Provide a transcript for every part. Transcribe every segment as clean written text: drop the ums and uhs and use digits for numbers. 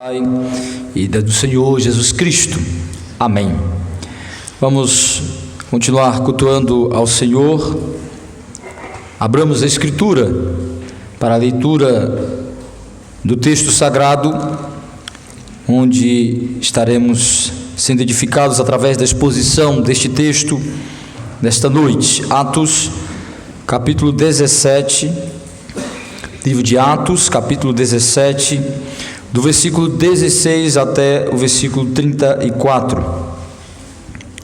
Pai e do Senhor Jesus Cristo. Amém. Vamos continuar cultuando ao Senhor. Abramos a Escritura para a leitura do texto sagrado, onde estaremos sendo edificados através da exposição deste texto nesta noite. Atos, capítulo 17, livro de Atos, capítulo 17, do versículo 16 até o versículo 34,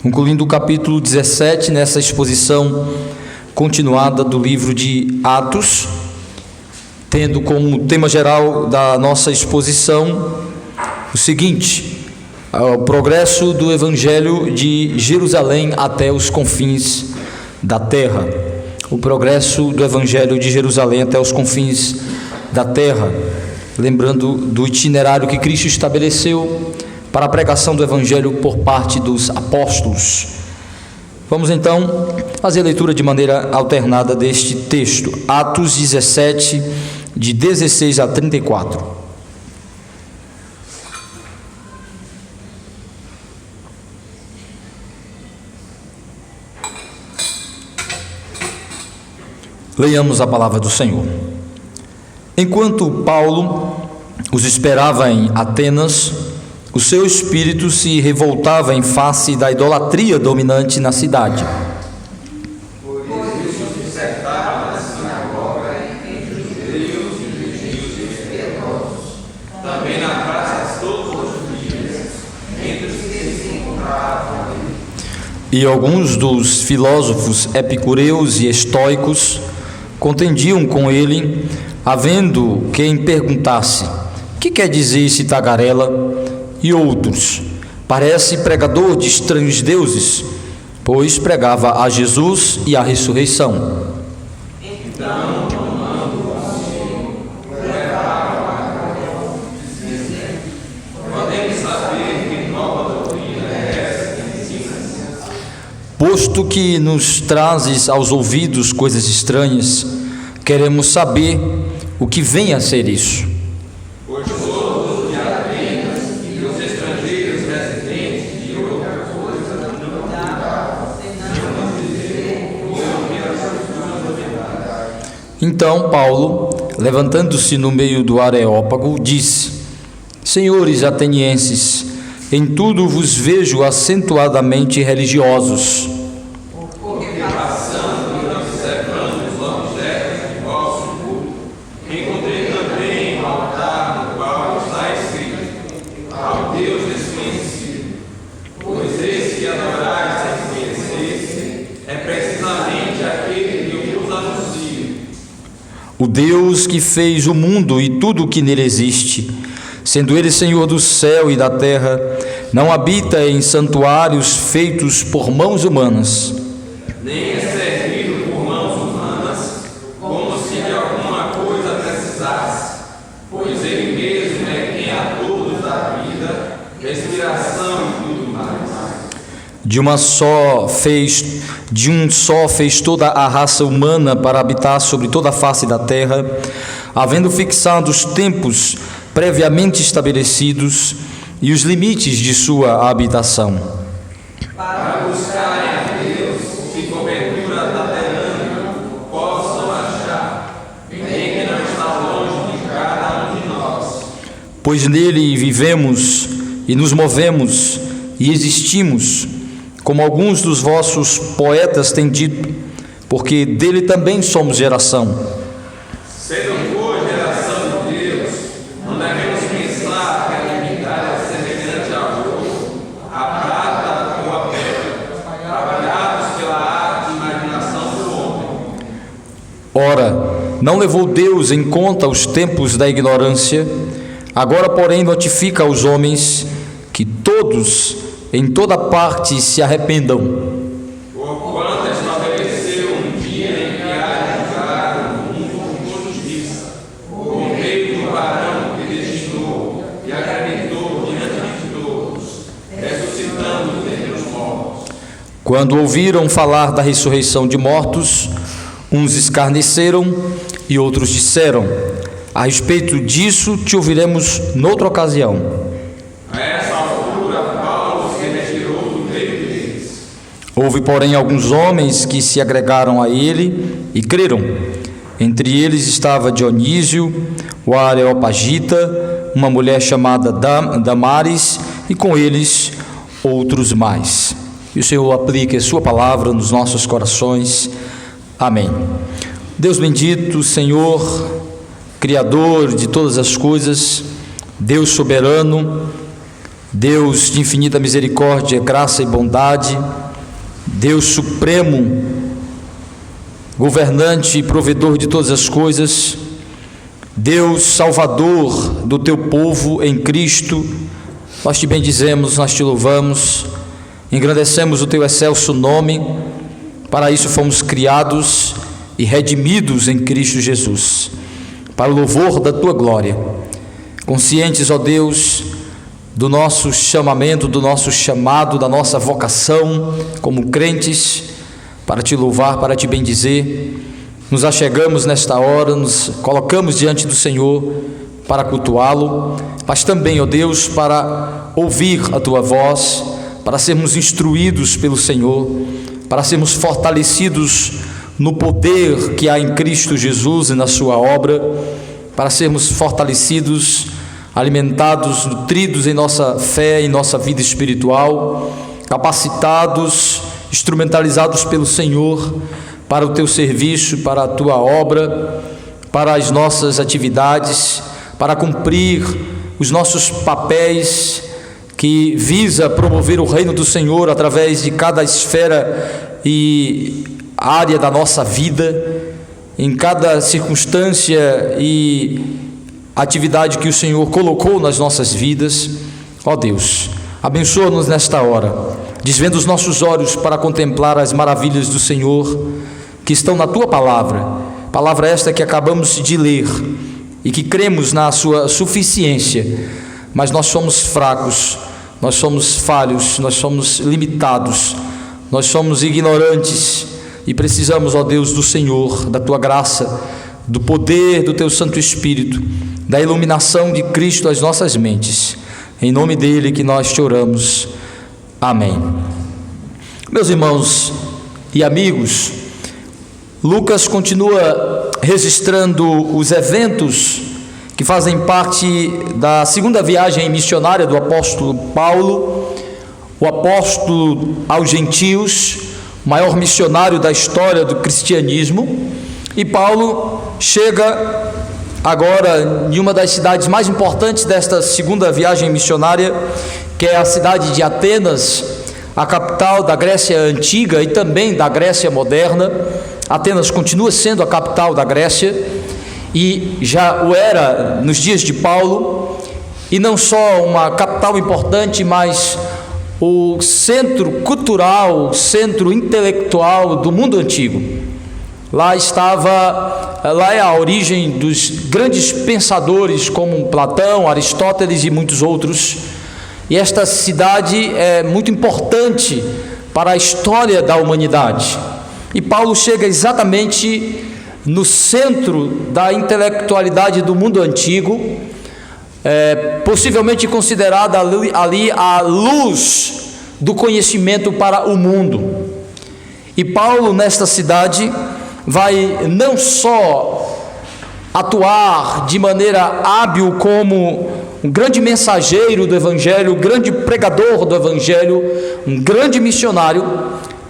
concluindo o capítulo 17 nessa exposição continuada do livro de Atos, tendo como tema geral da nossa exposição o seguinte: o progresso do Evangelho de Jerusalém até os confins da terra. O progresso do Evangelho de Jerusalém até os confins da terra. Lembrando do itinerário que Cristo estabeleceu para a pregação do Evangelho por parte dos apóstolos. Vamos então fazer a leitura de maneira alternada deste texto, Atos 17, de 16 a 34. Leiamos a palavra do Senhor. Enquanto Paulo os esperava em Atenas, o seu espírito se revoltava em face da idolatria dominante na cidade. Por isso dissertava na sinagoga entre os judeus e os gentios piedosos, também na praça todos os dias, entre os que se encontravam ali. E alguns dos filósofos epicureus e estoicos contendiam com ele, havendo quem perguntasse: que quer dizer esse tagarela? E outros: parece pregador de estranhos deuses, pois pregava a Jesus e a ressurreição. Então, tomando consigo, levaram a Gabriel, dizendo: podemos saber que nova doutrina é essa que ensinas? Posto que nos trazes aos ouvidos coisas estranhas, queremos saber o que vem a ser isso. Pois todos de Atenas e os estrangeiros residentes de outra coisa não mudavam, senão dizer o ouvir as suas novidades. Então Paulo, levantando-se no meio do Areópago, disse: Senhores atenienses, em tudo vos vejo acentuadamente religiosos. Porque passando e observando os objetos de vosso culto, encontrei também um altar no qual está escrito: ao Deus desconhecido. Pois esse que adorais sem conhecer é precisamente aquele que eu vos anuncio. O Deus que fez o mundo e tudo o que nele existe, sendo ele Senhor do céu e da terra, não habita em santuários feitos por mãos humanas, Nem é servido por mãos humanas, como se de alguma coisa precisasse, pois ele mesmo é quem a todos dá vida, respiração e tudo mais. de um só fez toda a raça humana para habitar sobre toda a face da terra, havendo fixado os tempos previamente estabelecidos e os limites de sua habitação. Para buscarem a Deus, que cobertura da terrânea possam achar, bem que não está longe de cada um de nós. Pois nele vivemos e nos movemos e existimos, como alguns dos vossos poetas têm dito, porque dele também somos geração. Sendo boa geração de Deus, não devemos pensar que a divindade é semelhante ao ouro, a prata ou a pedra, trabalhados pela arte e imaginação do homem. Ora, não levou Deus em conta os tempos da ignorância, agora, porém, notifica aos homens que todos, em toda parte, se arrependam. Porquanto estabeleceu um dia em que há de julgar o mundo com justiça, por meio do varão que destinou e acreditou diante de todos, ressuscitando dentre os mortos. Quando ouviram falar da ressurreição de mortos, uns escarneceram e outros disseram: A respeito disso, te ouviremos noutra ocasião. A essa altura, Paulo se retirou do meio deles. Houve, porém, alguns homens que se agregaram a ele e creram. Entre eles estava Dionísio, o Areopagita, uma mulher chamada Damaris, e com eles outros mais. E o Senhor aplique a sua palavra nos nossos corações. Amém. Deus bendito, Senhor, Criador de todas as coisas, Deus soberano, Deus de infinita misericórdia, graça e bondade, Deus supremo, governante e provedor de todas as coisas, Deus salvador do teu povo em Cristo, nós te bendizemos, nós te louvamos, engrandecemos o teu excelso nome. Para isso fomos criados e redimidos em Cristo Jesus, para o louvor da tua glória, conscientes, ó Deus, do nosso chamamento, do nosso chamado, da nossa vocação como crentes, para te louvar, para te bendizer. Nos achegamos nesta hora, nos colocamos diante do Senhor para cultuá-lo, mas também, ó Deus, para ouvir a tua voz, para sermos instruídos pelo Senhor, para sermos fortalecidos no poder que há em Cristo Jesus e na sua obra, para sermos fortalecidos, alimentados, nutridos em nossa fé, em nossa vida espiritual, capacitados, instrumentalizados pelo Senhor para o teu serviço, para a tua obra, para as nossas atividades, para cumprir os nossos papéis que visa promover o reino do Senhor através de cada esfera e área da nossa vida, em cada circunstância e atividade que o Senhor colocou nas nossas vidas. Ó Deus, abençoa-nos nesta hora, desvenda os nossos olhos para contemplar as maravilhas do Senhor que estão na tua palavra, palavra esta que acabamos de ler e que cremos na sua suficiência, mas nós somos fracos, nós somos falhos, nós somos limitados, nós somos ignorantes e precisamos, ó Deus, do Senhor, da tua graça, do poder do teu Santo Espírito, da iluminação de Cristo às nossas mentes. Em nome dele que nós te oramos. Amém. Meus irmãos e amigos, Lucas continua registrando os eventos que fazem parte da segunda viagem missionária do apóstolo Paulo, o apóstolo aos gentios, o maior missionário da história do cristianismo. E Paulo chega agora em uma das cidades mais importantes desta segunda viagem missionária, que é a cidade de Atenas, a capital da Grécia Antiga e também da Grécia Moderna. Atenas continua sendo a capital da Grécia e já o era nos dias de Paulo, e não só uma capital importante, mas o centro cultural, o centro intelectual do mundo antigo. Lá é a origem dos grandes pensadores como Platão, Aristóteles e muitos outros. E esta cidade é muito importante para a história da humanidade. E Paulo chega exatamente no centro da intelectualidade do mundo antigo, possivelmente considerada ali a luz do conhecimento para o mundo. E Paulo, nesta cidade, vai não só atuar de maneira hábil como um grande mensageiro do Evangelho, um grande pregador do Evangelho, um grande missionário,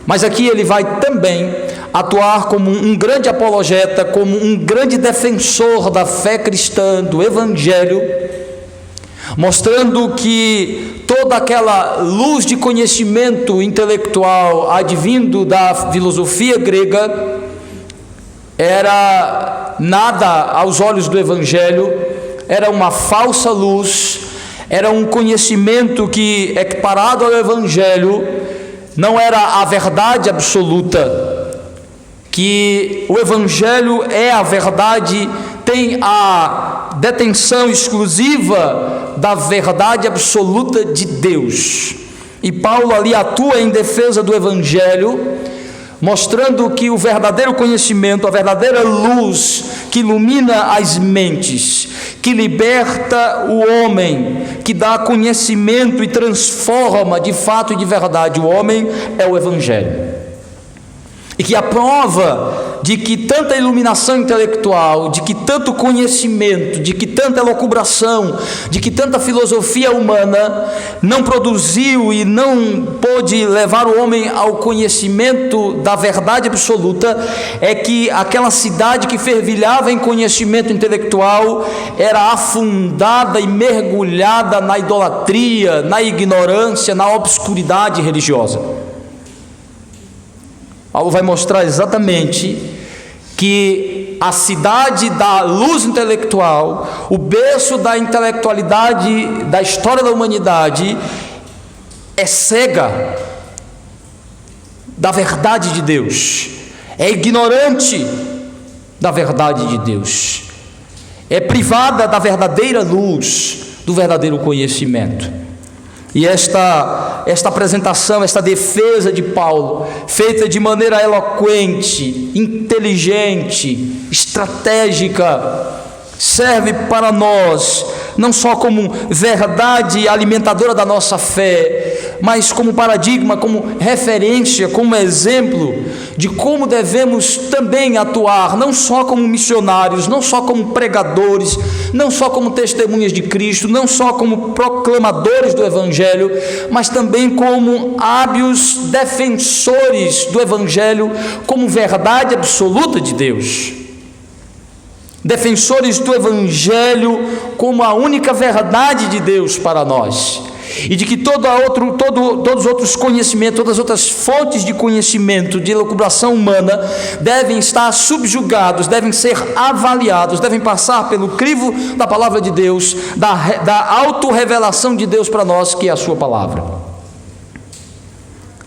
mas aqui ele vai também atuar como um grande apologeta, como um grande defensor da fé cristã, do Evangelho, mostrando que toda aquela luz de conhecimento intelectual advindo da filosofia grega era nada aos olhos do Evangelho, era uma falsa luz, era um conhecimento que, equiparado ao Evangelho, não era a verdade absoluta, que o Evangelho é a verdade, tem a detenção exclusiva da verdade absoluta de Deus. E Paulo ali atua em defesa do Evangelho, mostrando que o verdadeiro conhecimento, a verdadeira luz que ilumina as mentes, que liberta o homem, que dá conhecimento e transforma de fato e de verdade o homem, é o Evangelho. E que a prova de que tanta iluminação intelectual, de que tanto conhecimento, de que tanta elucubração, de que tanta filosofia humana não produziu e não pôde levar o homem ao conhecimento da verdade absoluta, é que aquela cidade que fervilhava em conhecimento intelectual era afundada e mergulhada na idolatria, na ignorância, na obscuridade religiosa. Paulo vai mostrar exatamente que a cidade da luz intelectual, o berço da intelectualidade da história da humanidade, é cega da verdade de Deus, é ignorante da verdade de Deus, é privada da verdadeira luz, do verdadeiro conhecimento. E esta apresentação, esta defesa de Paulo, feita de maneira eloquente, inteligente, estratégica, serve para nós, não só como verdade alimentadora da nossa fé, mas como paradigma, como referência, como exemplo de como devemos também atuar, não só como missionários, não só como pregadores, não só como testemunhas de Cristo, não só como proclamadores do Evangelho, mas também como hábeis defensores do Evangelho como verdade absoluta de Deus. Defensores do Evangelho como a única verdade de Deus para nós, e de que todos os outros conhecimentos, todas as outras fontes de conhecimento, de elucubração humana, devem estar subjugados, devem ser avaliados, devem passar pelo crivo da palavra de Deus, da autorrevelação de Deus para nós, que é a sua palavra.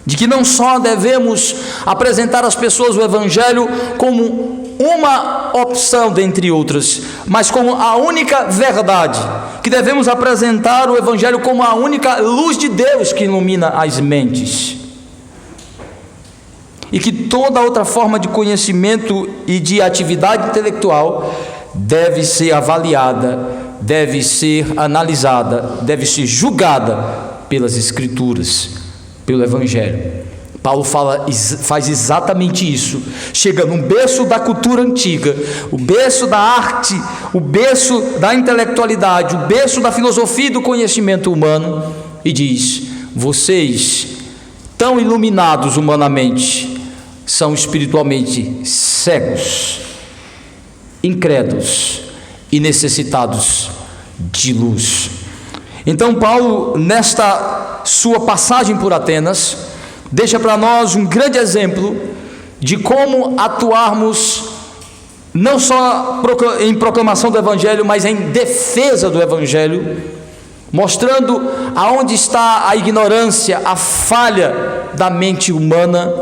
De que não só devemos apresentar às pessoas o Evangelho como uma opção dentre outras, mas como a única verdade, que devemos apresentar o Evangelho como a única luz de Deus que ilumina as mentes, e que toda outra forma de conhecimento e de atividade intelectual deve ser avaliada, deve ser analisada, deve ser julgada pelas Escrituras, pelo Evangelho. Paulo faz exatamente isso, chega no berço da cultura antiga, o berço da arte, o berço da intelectualidade, o berço da filosofia e do conhecimento humano, e diz: vocês, tão iluminados humanamente, são espiritualmente cegos, incrédulos e necessitados de luz. Então Paulo, nesta sua passagem por Atenas, deixa para nós um grande exemplo de como atuarmos não só em proclamação do Evangelho, mas em defesa do Evangelho, mostrando aonde está a ignorância, a falha da mente humana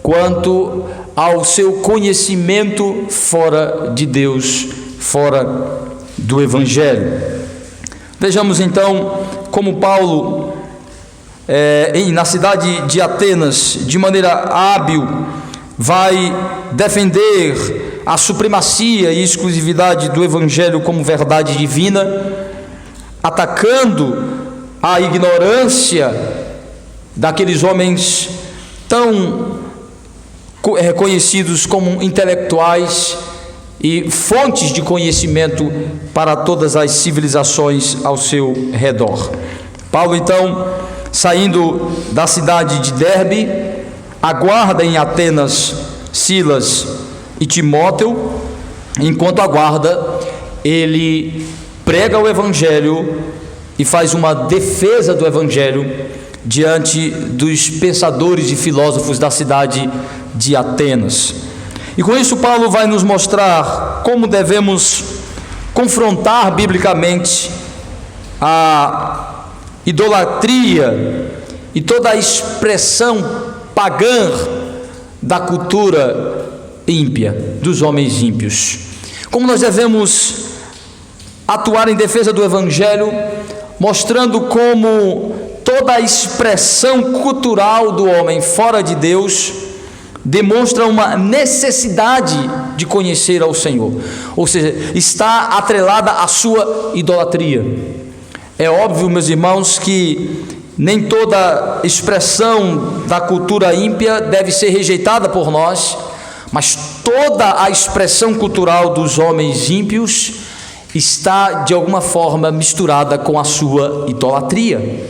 quanto ao seu conhecimento fora de Deus, fora do Evangelho. Vejamos então como Paulo, na cidade de Atenas, de maneira hábil, vai defender a supremacia e exclusividade do Evangelho como verdade divina, atacando a ignorância daqueles homens tão reconhecidos como intelectuais e fontes de conhecimento para todas as civilizações ao seu redor. Paulo, então, saindo da cidade de Derbe, aguarda em Atenas Silas e Timóteo. Enquanto aguarda, ele prega o Evangelho e faz uma defesa do Evangelho diante dos pensadores e filósofos da cidade de Atenas. E com isso Paulo vai nos mostrar como devemos confrontar biblicamente a idolatria e toda a expressão pagã da cultura ímpia, dos homens ímpios. Como nós devemos atuar em defesa do Evangelho, mostrando como toda a expressão cultural do homem fora de Deus demonstra uma necessidade de conhecer ao Senhor, ou seja, está atrelada à sua idolatria. É óbvio, meus irmãos, que nem toda expressão da cultura ímpia deve ser rejeitada por nós, mas toda a expressão cultural dos homens ímpios está de alguma forma misturada com a sua idolatria.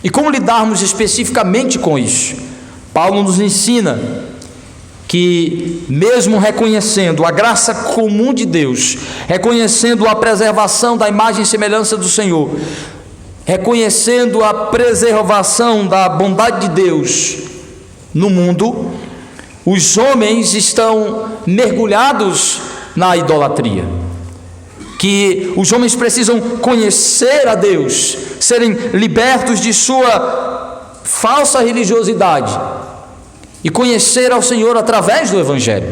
E como lidarmos especificamente com isso? Paulo nos ensina que, mesmo reconhecendo a graça comum de Deus, reconhecendo a preservação da imagem e semelhança do Senhor, reconhecendo a preservação da bondade de Deus no mundo, os homens estão mergulhados na idolatria, que os homens precisam conhecer a Deus, serem libertos de sua falsa religiosidade e conhecer ao Senhor através do Evangelho,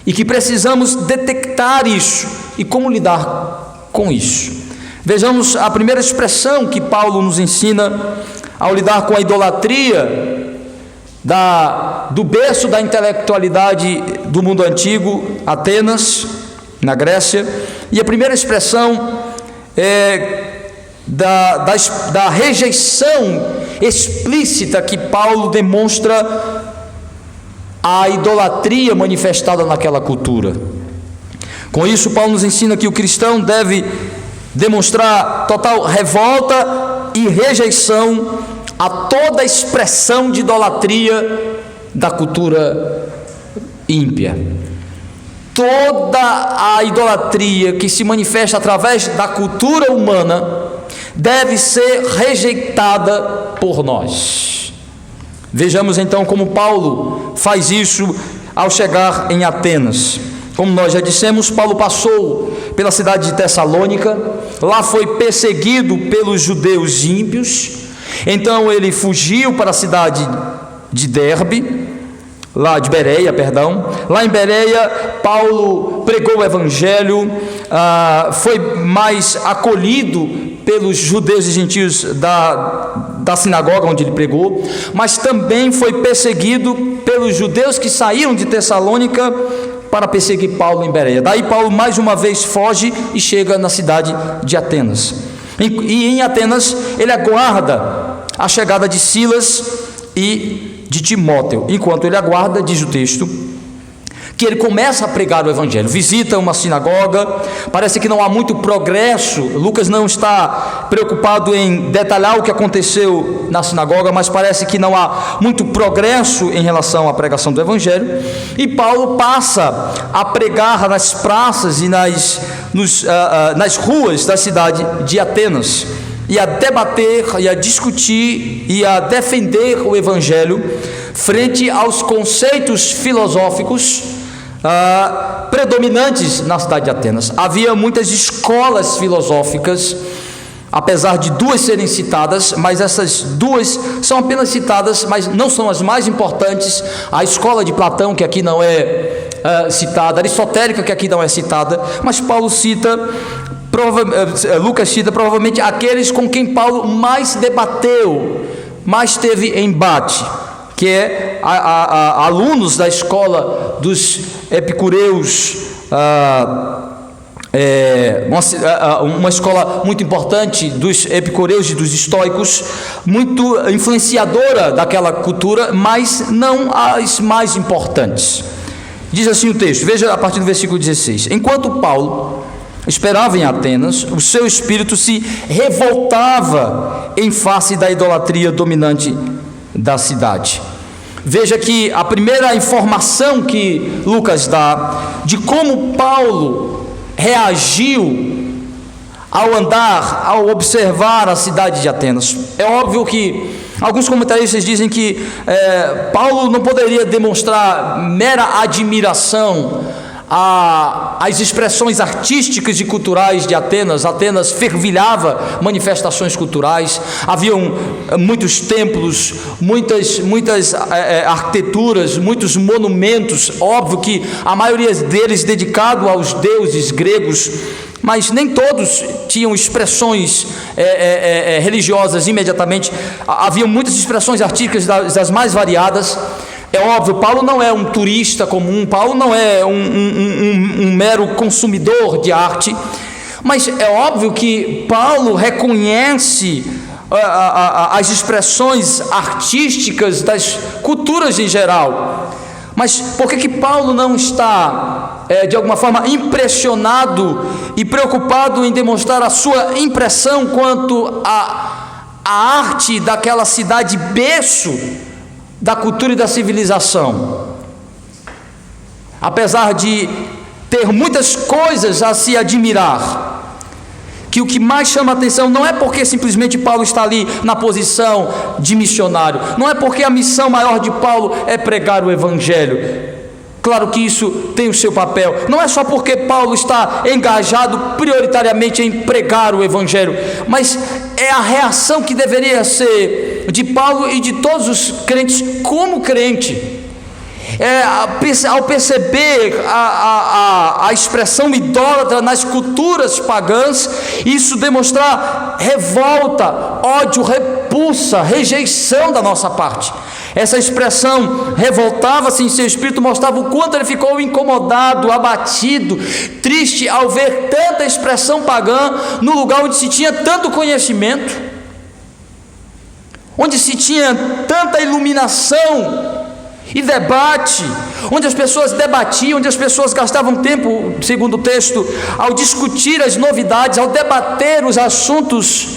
e que precisamos detectar isso e como lidar com isso. Vejamos a primeira expressão que Paulo nos ensina ao lidar com a idolatria do berço da intelectualidade do mundo antigo, Atenas, na Grécia. E a primeira expressão é da rejeição explícita que Paulo demonstra a idolatria manifestada naquela cultura. Com isso, Paulo nos ensina que o cristão deve demonstrar total revolta e rejeição a toda expressão de idolatria da cultura ímpia. Toda a idolatria que se manifesta através da cultura humana deve ser rejeitada por nós. Vejamos então como Paulo faz isso ao chegar em Atenas. Como nós já dissemos, Paulo passou pela cidade de Tessalônica, lá foi perseguido pelos judeus ímpios, então ele fugiu para a cidade de Derbe, lá de Bereia, perdão. Lá em Bereia, Paulo pregou o Evangelho, foi mais acolhido pelos judeus e gentios da sinagoga onde ele pregou, mas também foi perseguido pelos judeus que saíram de Tessalônica para perseguir Paulo em Bereia. Daí Paulo mais uma vez foge e chega na cidade de Atenas. E em Atenas ele aguarda a chegada de Silas e de Timóteo. Enquanto ele aguarda, diz o texto, que ele começa a pregar o Evangelho, visita uma sinagoga. Parece que não há muito progresso. Lucas não está preocupado em detalhar o que aconteceu na sinagoga, mas parece que não há muito progresso em relação à pregação do Evangelho. E Paulo passa a pregar nas praças e nas ruas da cidade de Atenas, e a debater, e a discutir, e a defender o Evangelho frente aos conceitos filosóficos predominantes na cidade de Atenas. Havia muitas escolas filosóficas, apesar de duas serem citadas, mas essas duas são apenas citadas, mas não são as mais importantes. A escola de Platão, que aqui não é citada, a aristotélica, que aqui não é citada, mas Paulo cita, Lucas cita provavelmente aqueles com quem Paulo mais debateu, mais teve embate, que é alunos da escola dos epicureus, uma escola muito importante dos epicureus e dos estoicos, muito influenciadora daquela cultura, mas não as mais importantes. Diz assim o texto, veja a partir do versículo 16: enquanto Paulo esperava em Atenas, o seu espírito se revoltava em face da idolatria dominante da cidade. Veja que a primeira informação que Lucas dá de como Paulo reagiu ao observar a cidade de Atenas. É óbvio que alguns comentaristas dizem que Paulo não poderia demonstrar mera admiração às expressões artísticas e culturais de Atenas. Atenas fervilhava manifestações culturais, haviam muitos templos, muitas arquiteturas, muitos monumentos, óbvio que a maioria deles dedicado aos deuses gregos, mas nem todos tinham expressões religiosas imediatamente. Havia muitas expressões artísticas das mais variadas. É óbvio, Paulo não é um turista comum, Paulo não é um mero consumidor de arte, mas é óbvio que Paulo reconhece as expressões artísticas das culturas em geral. Mas por que Paulo não está, de alguma forma, impressionado e preocupado em demonstrar a sua impressão quanto à arte daquela cidade berço da cultura e da civilização? Apesar de ter muitas coisas a se admirar, que o que mais chama a atenção não é porque simplesmente Paulo está ali na posição de missionário, não é porque a missão maior de Paulo é pregar o Evangelho. Claro que isso tem o seu papel, não é só porque Paulo está engajado prioritariamente em pregar o Evangelho, mas é a reação que deveria ser de Paulo e de todos os crentes como crente. Ao perceber a expressão idólatra nas culturas pagãs, isso demonstrar revolta, ódio, repulsa, rejeição da nossa parte. Essa expressão revoltava-se em seu espírito, mostrava o quanto ele ficou incomodado, abatido, triste ao ver tanta expressão pagã no lugar onde se tinha tanto conhecimento, onde se tinha tanta iluminação e debate, onde as pessoas debatiam, onde as pessoas gastavam tempo, segundo o texto, ao discutir as novidades, ao debater os assuntos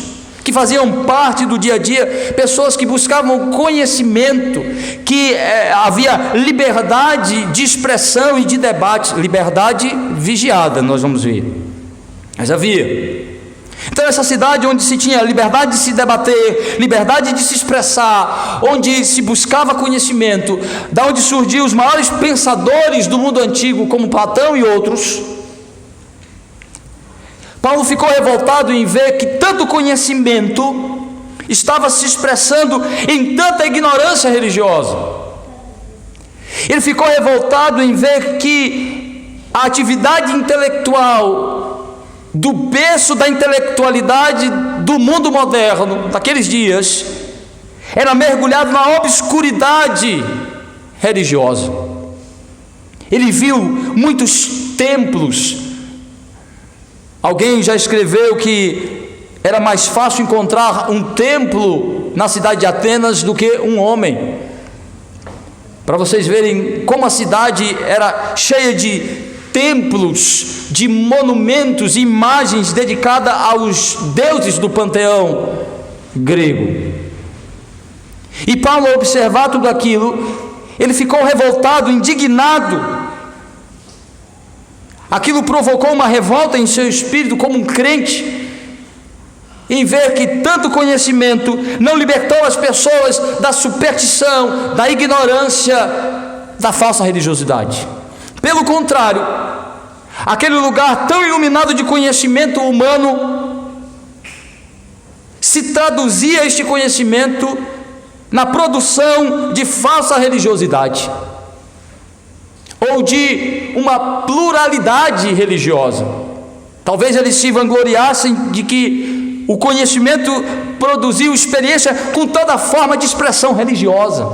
que faziam parte do dia a dia, pessoas que buscavam conhecimento, que havia liberdade de expressão e de debate, liberdade vigiada, nós vamos ver, mas havia. Então essa cidade onde se tinha liberdade de se debater, liberdade de se expressar, onde se buscava conhecimento, da onde surgiam os maiores pensadores do mundo antigo, como Platão e outros, Paulo ficou revoltado em ver que tanto conhecimento estava se expressando em tanta ignorância religiosa. Ele ficou revoltado em ver que a atividade intelectual do berço da intelectualidade do mundo moderno, daqueles dias, era mergulhado na obscuridade religiosa. Ele viu muitos templos. Alguém já escreveu que era mais fácil encontrar um templo na cidade de Atenas do que um homem, para vocês verem como a cidade era cheia de templos, de monumentos, imagens dedicadas aos deuses do panteão grego. E Paulo, ao observar tudo aquilo, ele ficou revoltado, indignado. Aquilo provocou uma revolta em seu espírito como um crente, em ver que tanto conhecimento não libertou as pessoas da superstição, da ignorância, da falsa religiosidade. Pelo contrário, aquele lugar tão iluminado de conhecimento humano, se traduzia este conhecimento na produção de falsa religiosidade, ou de uma pluralidade religiosa. Talvez eles se vangloriassem de que o conhecimento produziu experiência com toda forma de expressão religiosa.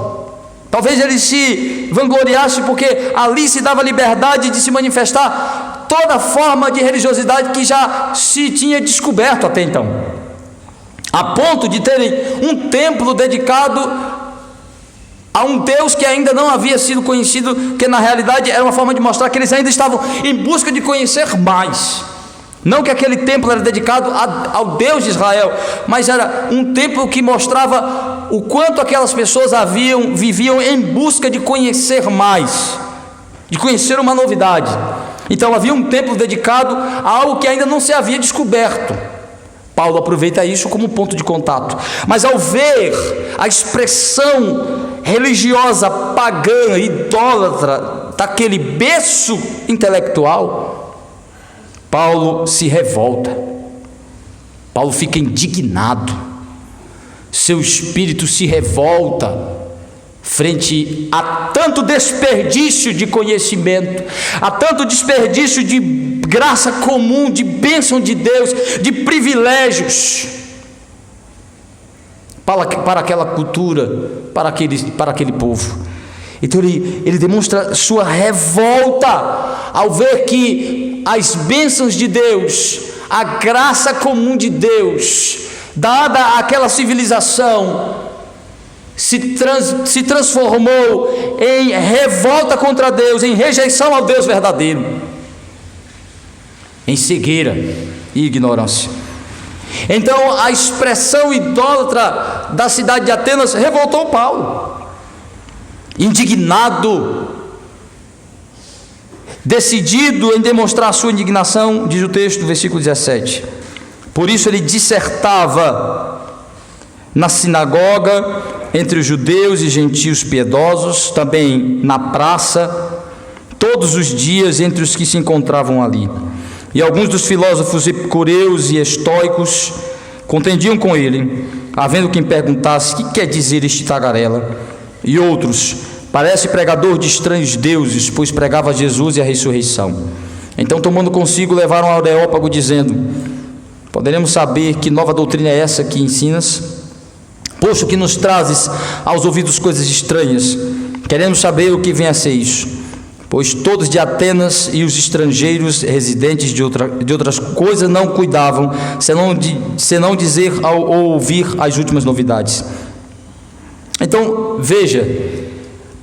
Talvez ele se vangloriasse porque ali se dava liberdade de se manifestar toda forma de religiosidade que já se tinha descoberto até então, a ponto de terem um templo dedicado a um Deus que ainda não havia sido conhecido, que na realidade era uma forma de mostrar que eles ainda estavam em busca de conhecer mais. Não que aquele templo era dedicado ao Deus de Israel, mas era um templo que mostrava o quanto aquelas pessoas viviam em busca de conhecer mais, de conhecer uma novidade. Então havia um templo dedicado a algo que ainda não se havia descoberto. Paulo aproveita isso como ponto de contato. Mas ao ver a expressão religiosa, pagã, idólatra daquele berço intelectual, Paulo se revolta, Paulo fica indignado, seu espírito se revolta frente a tanto desperdício de conhecimento, a tanto desperdício de graça comum, de bênção de Deus, de privilégios, para aquela cultura, para aquele povo. Então ele demonstra sua revolta ao ver que as bênçãos de Deus, a graça comum de Deus, dada àquela civilização, se transformou em revolta contra Deus, em rejeição ao Deus verdadeiro, em cegueira e ignorância. Então a expressão idólatra da cidade de Atenas revoltou Paulo. Indignado, decidido em demonstrar sua indignação, diz o texto, versículo 17. Por isso ele dissertava na sinagoga, entre os judeus e gentios piedosos, também na praça, todos os dias entre os que se encontravam ali. E alguns dos filósofos epicureus e estoicos contendiam com ele, havendo quem perguntasse: que quer dizer este tagarela? E outros: parece pregador de estranhos deuses, pois pregava Jesus e a ressurreição. Então, tomando consigo, levaram ao Areópago, dizendo: poderemos saber que nova doutrina é essa que ensinas? Posto que nos trazes aos ouvidos coisas estranhas, queremos saber o que vem a ser isso. Pois todos de Atenas e os estrangeiros residentes de outras coisas não cuidavam, senão dizer ao ouvir as últimas novidades. Então, veja,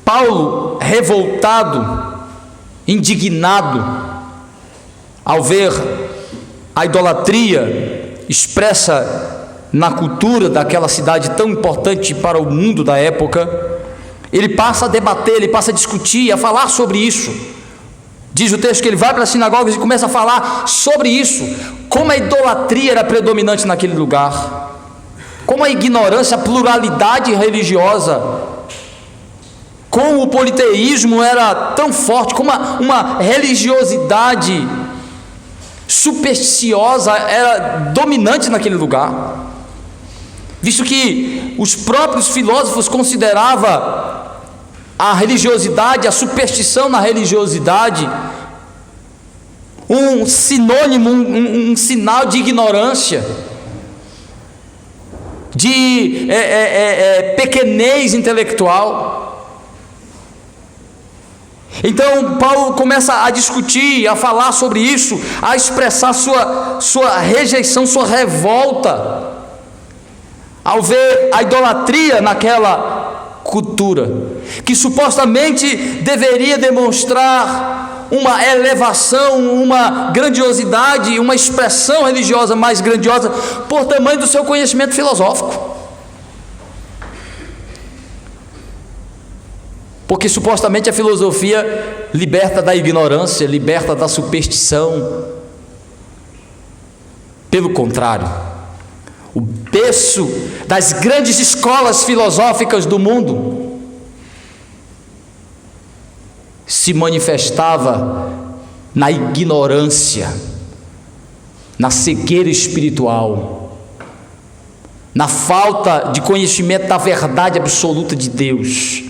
Paulo, revoltado, indignado, ao ver a idolatria expressa na cultura daquela cidade tão importante para o mundo da época, ele passa a debater, ele passa a discutir, a falar sobre isso. Diz o texto que ele vai para as sinagogas e começa a falar sobre isso, como a idolatria era predominante naquele lugar, como a ignorância, a pluralidade religiosa, como o politeísmo era tão forte, como uma religiosidade supersticiosa era dominante naquele lugar, visto que os próprios filósofos consideravam a religiosidade, a superstição na religiosidade, um sinônimo, um sinal de ignorância, de pequenez intelectual. Então Paulo começa a discutir, a falar sobre isso, a expressar sua rejeição, sua revolta ao ver a idolatria naquela cultura, que supostamente deveria demonstrar uma elevação, uma grandiosidade, uma expressão religiosa mais grandiosa por tamanho do seu conhecimento filosófico. Porque supostamente a filosofia liberta da ignorância, liberta da superstição. Pelo contrário, o berço das grandes escolas filosóficas do mundo se manifestava na ignorância, na cegueira espiritual, na falta de conhecimento da verdade absoluta de Deus.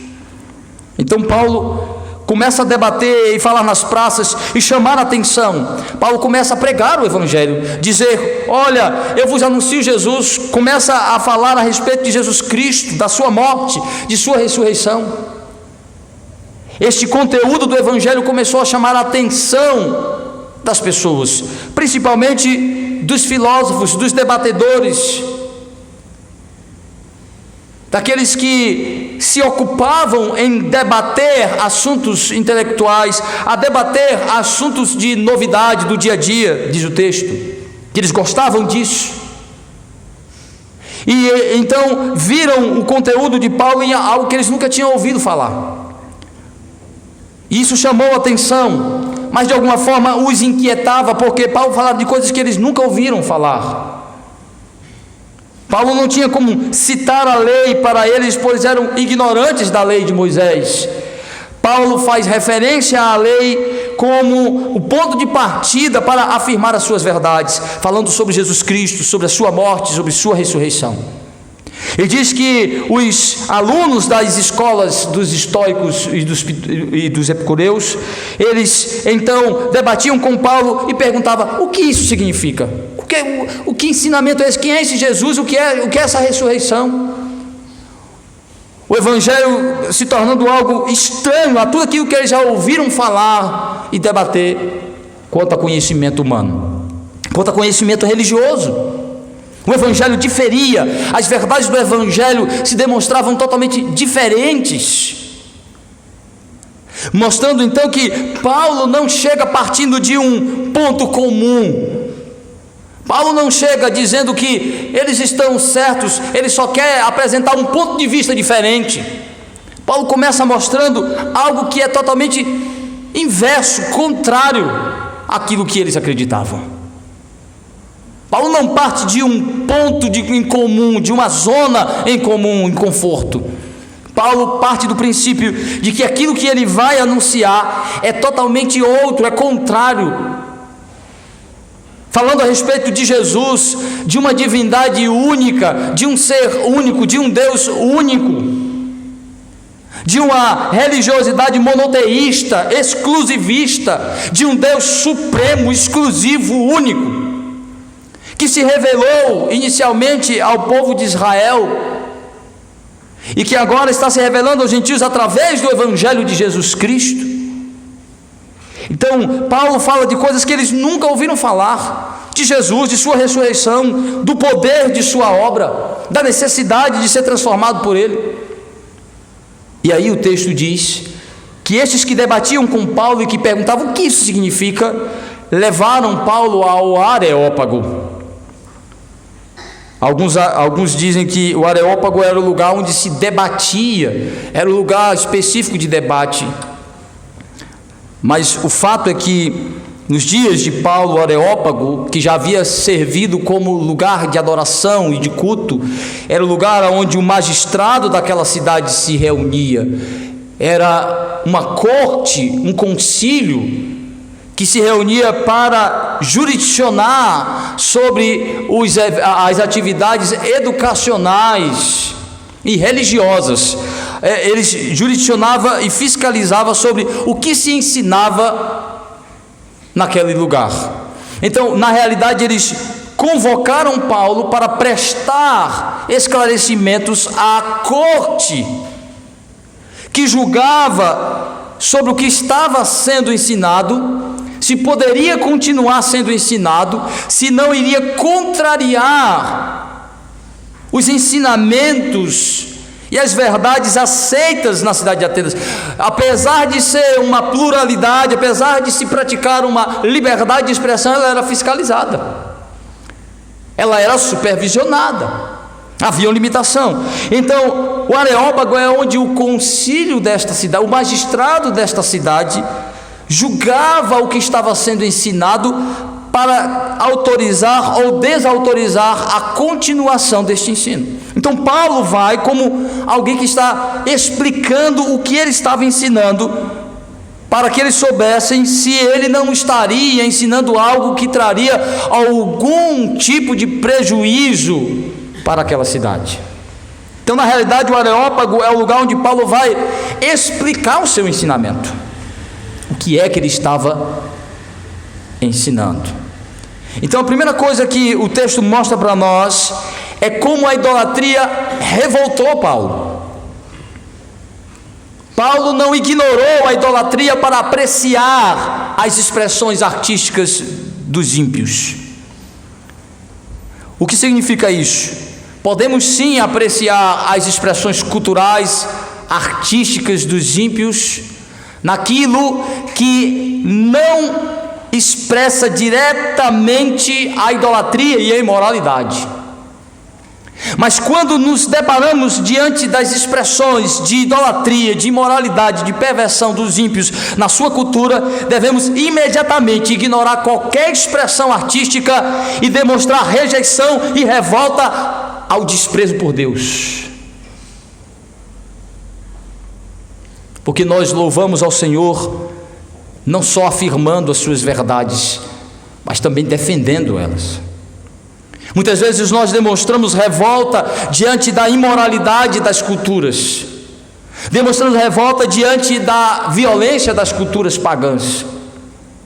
Então Paulo começa a debater e falar nas praças e chamar a atenção. Paulo começa a pregar o evangelho, dizer: olha, eu vos anuncio Jesus. Começa a falar a respeito de Jesus Cristo, da sua morte, de sua ressurreição. Este conteúdo do evangelho começou a chamar a atenção das pessoas, principalmente dos filósofos, dos debatedores, daqueles que se ocupavam em debater assuntos intelectuais, a debater assuntos de novidade do dia a dia, diz o texto, que eles gostavam disso. E então viram o conteúdo de Paulo em algo que eles nunca tinham ouvido falar. Isso chamou a atenção, mas de alguma forma os inquietava, porque Paulo falava de coisas que eles nunca ouviram falar. Paulo não tinha como citar a lei para eles, pois eram ignorantes da lei de Moisés. Paulo faz referência à lei como o ponto de partida para afirmar as suas verdades, falando sobre Jesus Cristo, sobre a sua morte, sobre sua ressurreição. Ele diz que os alunos das escolas dos estoicos e dos epicureus, eles então debatiam com Paulo e perguntavam: o que isso significa? O que ensinamento é esse? Quem é esse Jesus? O que é essa ressurreição? o Evangelho se tornando algo estranho a tudo aquilo que eles já ouviram falar e debater quanto a conhecimento humano, quanto a conhecimento religioso. O Evangelho diferia, as verdades do Evangelho se demonstravam totalmente diferentes, mostrando então que Paulo não chega partindo de um ponto comum. Paulo não chega dizendo que eles estão certos, ele só quer apresentar um ponto de vista diferente. Paulo começa mostrando algo que é totalmente inverso, contrário àquilo que eles acreditavam. Paulo não parte de um ponto em comum, de uma zona em comum, em conforto. Paulo parte do princípio de que aquilo que ele vai anunciar é totalmente outro, é contrário. Falando a respeito de Jesus, de uma divindade única, de um ser único, de um Deus único, de uma religiosidade monoteísta, exclusivista, de um Deus supremo, exclusivo, único, que se revelou inicialmente ao povo de Israel e que agora está se revelando aos gentios através do Evangelho de Jesus Cristo. Então, Paulo fala de coisas que eles nunca ouviram falar, de Jesus, de sua ressurreição, do poder de sua obra, da necessidade de ser transformado por ele. E aí o texto diz que estes que debatiam com Paulo e que perguntavam o que isso significa, levaram Paulo ao Areópago. Alguns dizem que o Areópago era o lugar onde se debatia, era o lugar específico de debate. Mas o fato é que nos dias de Paulo, o Areópago, que já havia servido como lugar de adoração e de culto, era o lugar onde o magistrado daquela cidade se reunia. Era uma corte, um concílio que se reunia para jurisdicionar sobre as atividades educacionais e religiosas. Eles jurisdicionava e fiscalizava sobre o que se ensinava naquele lugar. Então, na realidade, eles convocaram Paulo para prestar esclarecimentos à corte que julgava sobre o que estava sendo ensinado, se poderia continuar sendo ensinado, se não iria contrariar os ensinamentos e as verdades aceitas na cidade de Atenas. Apesar de ser uma pluralidade, apesar de se praticar uma liberdade de expressão, ela era fiscalizada, ela era supervisionada, havia uma limitação. Então, o Areópago é onde o concílio desta cidade, o magistrado desta cidade, julgava o que estava sendo ensinado para autorizar ou desautorizar a continuação deste ensino. Então Paulo vai como alguém que está explicando o que ele estava ensinando, para que eles soubessem se ele não estaria ensinando algo que traria algum tipo de prejuízo para aquela cidade. Então, na realidade, o Areópago é o lugar onde Paulo vai explicar o seu ensinamento, o que é que ele estava ensinando. Então, a primeira coisa que o texto mostra para nós é como a idolatria revoltou Paulo. Paulo não ignorou a idolatria para apreciar as expressões artísticas dos ímpios. O que significa isso? Podemos sim apreciar as expressões culturais, artísticas dos ímpios, naquilo que não expressa diretamente a idolatria e a imoralidade. Mas quando nos deparamos diante das expressões de idolatria, de imoralidade, de perversão dos ímpios na sua cultura, devemos imediatamente ignorar qualquer expressão artística e demonstrar rejeição e revolta ao desprezo por Deus. Porque nós louvamos ao Senhor não só afirmando as suas verdades, mas também defendendo elas. Muitas vezes nós demonstramos revolta diante da imoralidade das culturas, demonstramos revolta diante da violência das culturas pagãs,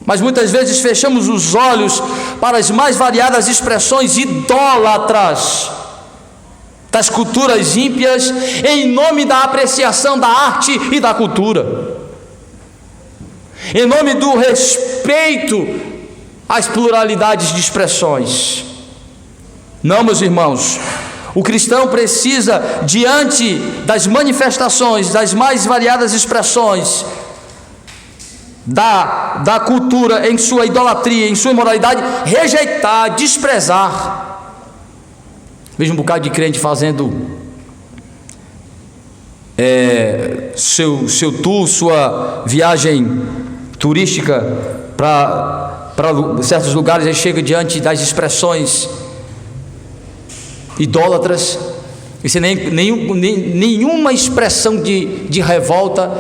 mas muitas vezes fechamos os olhos para as mais variadas expressões idólatras das culturas ímpias, em nome da apreciação da arte e da cultura, em nome do respeito às pluralidades de expressões. Não, meus irmãos, o cristão precisa, diante das manifestações, das mais variadas expressões da cultura em sua idolatria, em sua imoralidade, rejeitar, desprezar. Vejo um bocado de crente fazendo seu tour, sua viagem turística para certos lugares, aí chega diante das expressões idólatras, e sem nenhuma expressão de revolta,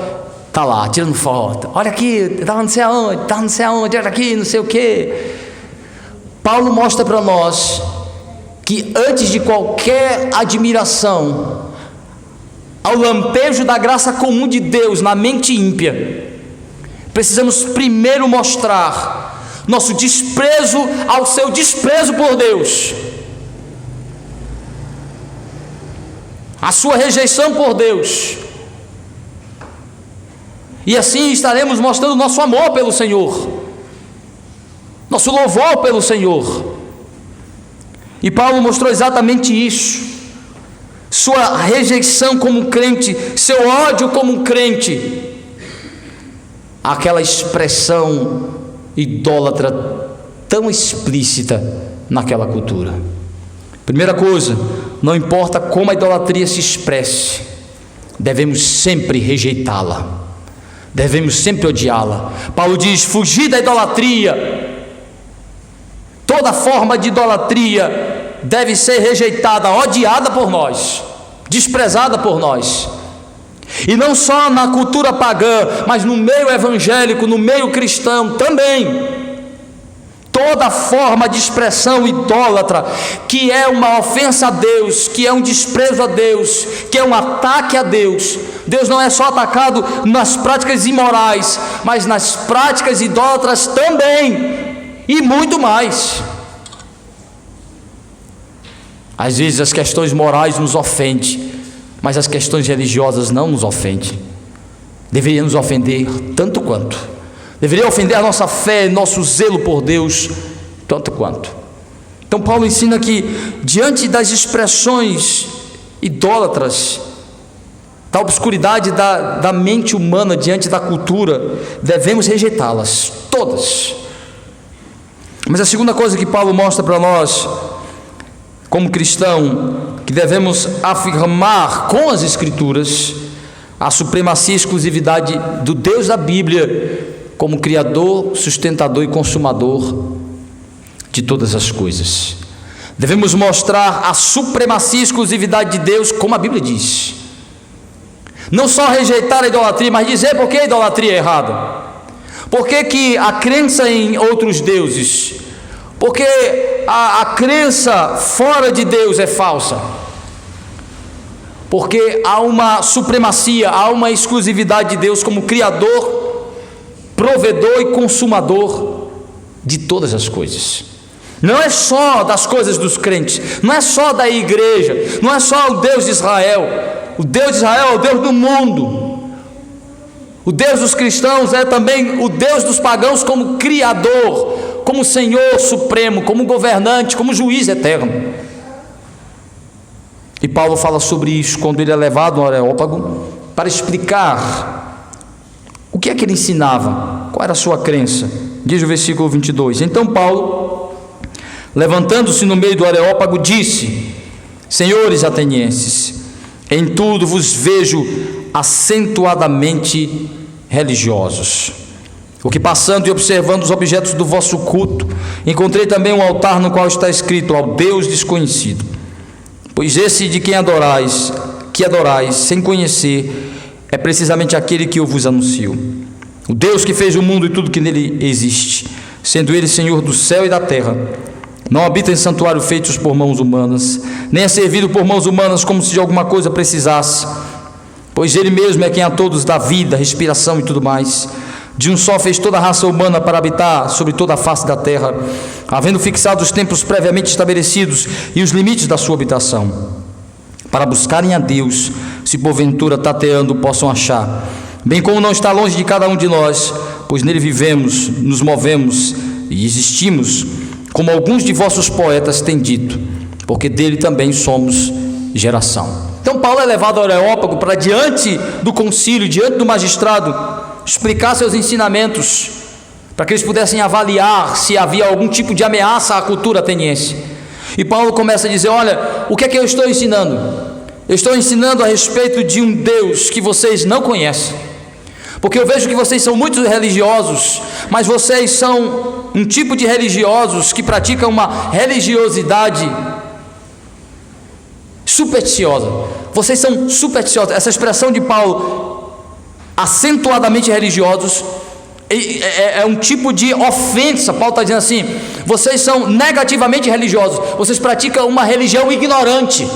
está lá, tirando foto. Olha aqui, estava não sei aonde, olha aqui, não sei o que. Paulo mostra para nós que antes de qualquer admiração ao lampejo da graça comum de Deus na mente ímpia, precisamos primeiro mostrar nosso desprezo ao seu desprezo por Deus, a sua rejeição por Deus, e assim estaremos mostrando nosso amor pelo Senhor, nosso louvor pelo Senhor. E Paulo mostrou exatamente isso, sua rejeição como crente, seu ódio como crente, aquela expressão idólatra tão explícita naquela cultura. Primeira coisa, não importa como a idolatria se expresse, devemos sempre rejeitá-la, devemos sempre odiá-la. Paulo diz: fugir da idolatria. Toda forma de idolatria deve ser rejeitada, odiada por nós, desprezada por nós. E não só na cultura pagã, mas no meio evangélico, no meio cristão também. Toda forma de expressão idólatra, que é uma ofensa a Deus, que é um desprezo a Deus, que é um ataque a Deus. Deus não é só atacado nas práticas imorais, mas nas práticas idólatras também, e muito mais. Às vezes as questões morais nos ofendem, mas as questões religiosas não nos ofendem. Deveria nos ofender tanto quanto. Deveria ofender a nossa fé, nosso zelo por Deus, tanto quanto. Então Paulo ensina que diante das expressões idólatras, da obscuridade da mente humana diante da cultura, devemos rejeitá-las, todas. Mas a segunda coisa que Paulo mostra para nós, como cristão, que devemos afirmar com as Escrituras a supremacia e exclusividade do Deus da Bíblia como Criador, sustentador e consumador de todas as coisas. Devemos mostrar a supremacia e exclusividade de Deus, como a Bíblia diz. Não só rejeitar a idolatria, mas dizer por que a idolatria é errada. Por que a crença em outros deuses, porque a crença fora de Deus é falsa, porque há uma supremacia, há uma exclusividade de Deus como Criador, provedor e consumador de todas as coisas. Não é só das coisas dos crentes, não é só da igreja, não é só o Deus de Israel. O Deus de Israel é o Deus do mundo. O Deus dos cristãos é também o Deus dos pagãos como Criador, como Senhor supremo, como governante, como juiz eterno. E Paulo fala sobre isso quando ele é levado ao Areópago para explicar o que é que ele ensinava, qual era a sua crença. Diz o versículo 22: Então Paulo, levantando-se no meio do Areópago, disse: Senhores atenienses, em tudo vos vejo acentuadamente religiosos, porque passando e observando os objetos do vosso culto, encontrei também um altar no qual está escrito: ao Deus desconhecido. Pois esse de quem adorais, sem conhecer, é precisamente aquele que eu vos anuncio, o Deus que fez o mundo e tudo que nele existe, sendo ele Senhor do céu e da terra. Não habita em santuário feitos por mãos humanas, nem é servido por mãos humanas como se de alguma coisa precisasse, pois ele mesmo é quem a todos dá vida, respiração e tudo mais. De um só fez toda a raça humana para habitar sobre toda a face da terra, havendo fixado os tempos previamente estabelecidos e os limites da sua habitação, para buscarem a Deus, se porventura tateando possam achar, bem como não está longe de cada um de nós, pois nele vivemos, nos movemos e existimos, como alguns de vossos poetas têm dito, porque dele também somos geração. Então Paulo é levado ao Areópago para, diante do concílio, diante do magistrado, explicar seus ensinamentos, para que eles pudessem avaliar se havia algum tipo de ameaça à cultura ateniense. E Paulo começa a dizer: olha, o que é que eu estou ensinando? Eu estou ensinando a respeito de um Deus que vocês não conhecem, porque eu vejo que vocês são muito religiosos, mas vocês são um tipo de religiosos que praticam uma religiosidade supersticiosa. Vocês são supersticiosos. Essa expressão de Paulo, acentuadamente religiosos, é um tipo de ofensa. Paulo está dizendo assim: vocês são negativamente religiosos, vocês praticam uma religião ignorante,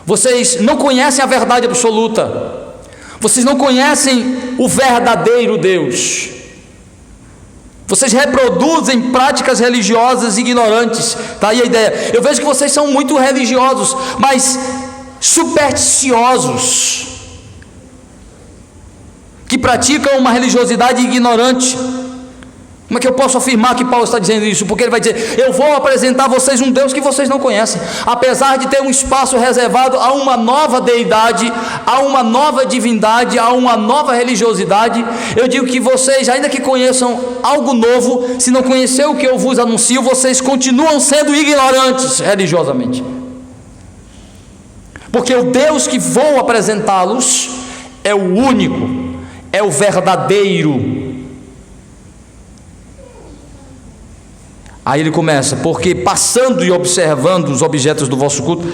vocês não conhecem a verdade absoluta, vocês não conhecem o verdadeiro Deus, vocês reproduzem práticas religiosas ignorantes. Está aí a ideia. Eu vejo que vocês são muito religiosos, mas supersticiosos, que praticam uma religiosidade ignorante. Como é que eu posso afirmar que Paulo está dizendo isso? Porque ele vai dizer: eu vou apresentar a vocês um Deus que vocês não conhecem. Apesar de ter um espaço reservado a uma nova deidade, a uma nova divindade, a uma nova religiosidade, eu digo que vocês, ainda que conheçam algo novo, se não conhecer o que eu vos anuncio, vocês continuam sendo ignorantes religiosamente. Porque o Deus que vou apresentá-los é o único, é o verdadeiro. Aí ele começa: porque passando e observando os objetos do vosso culto,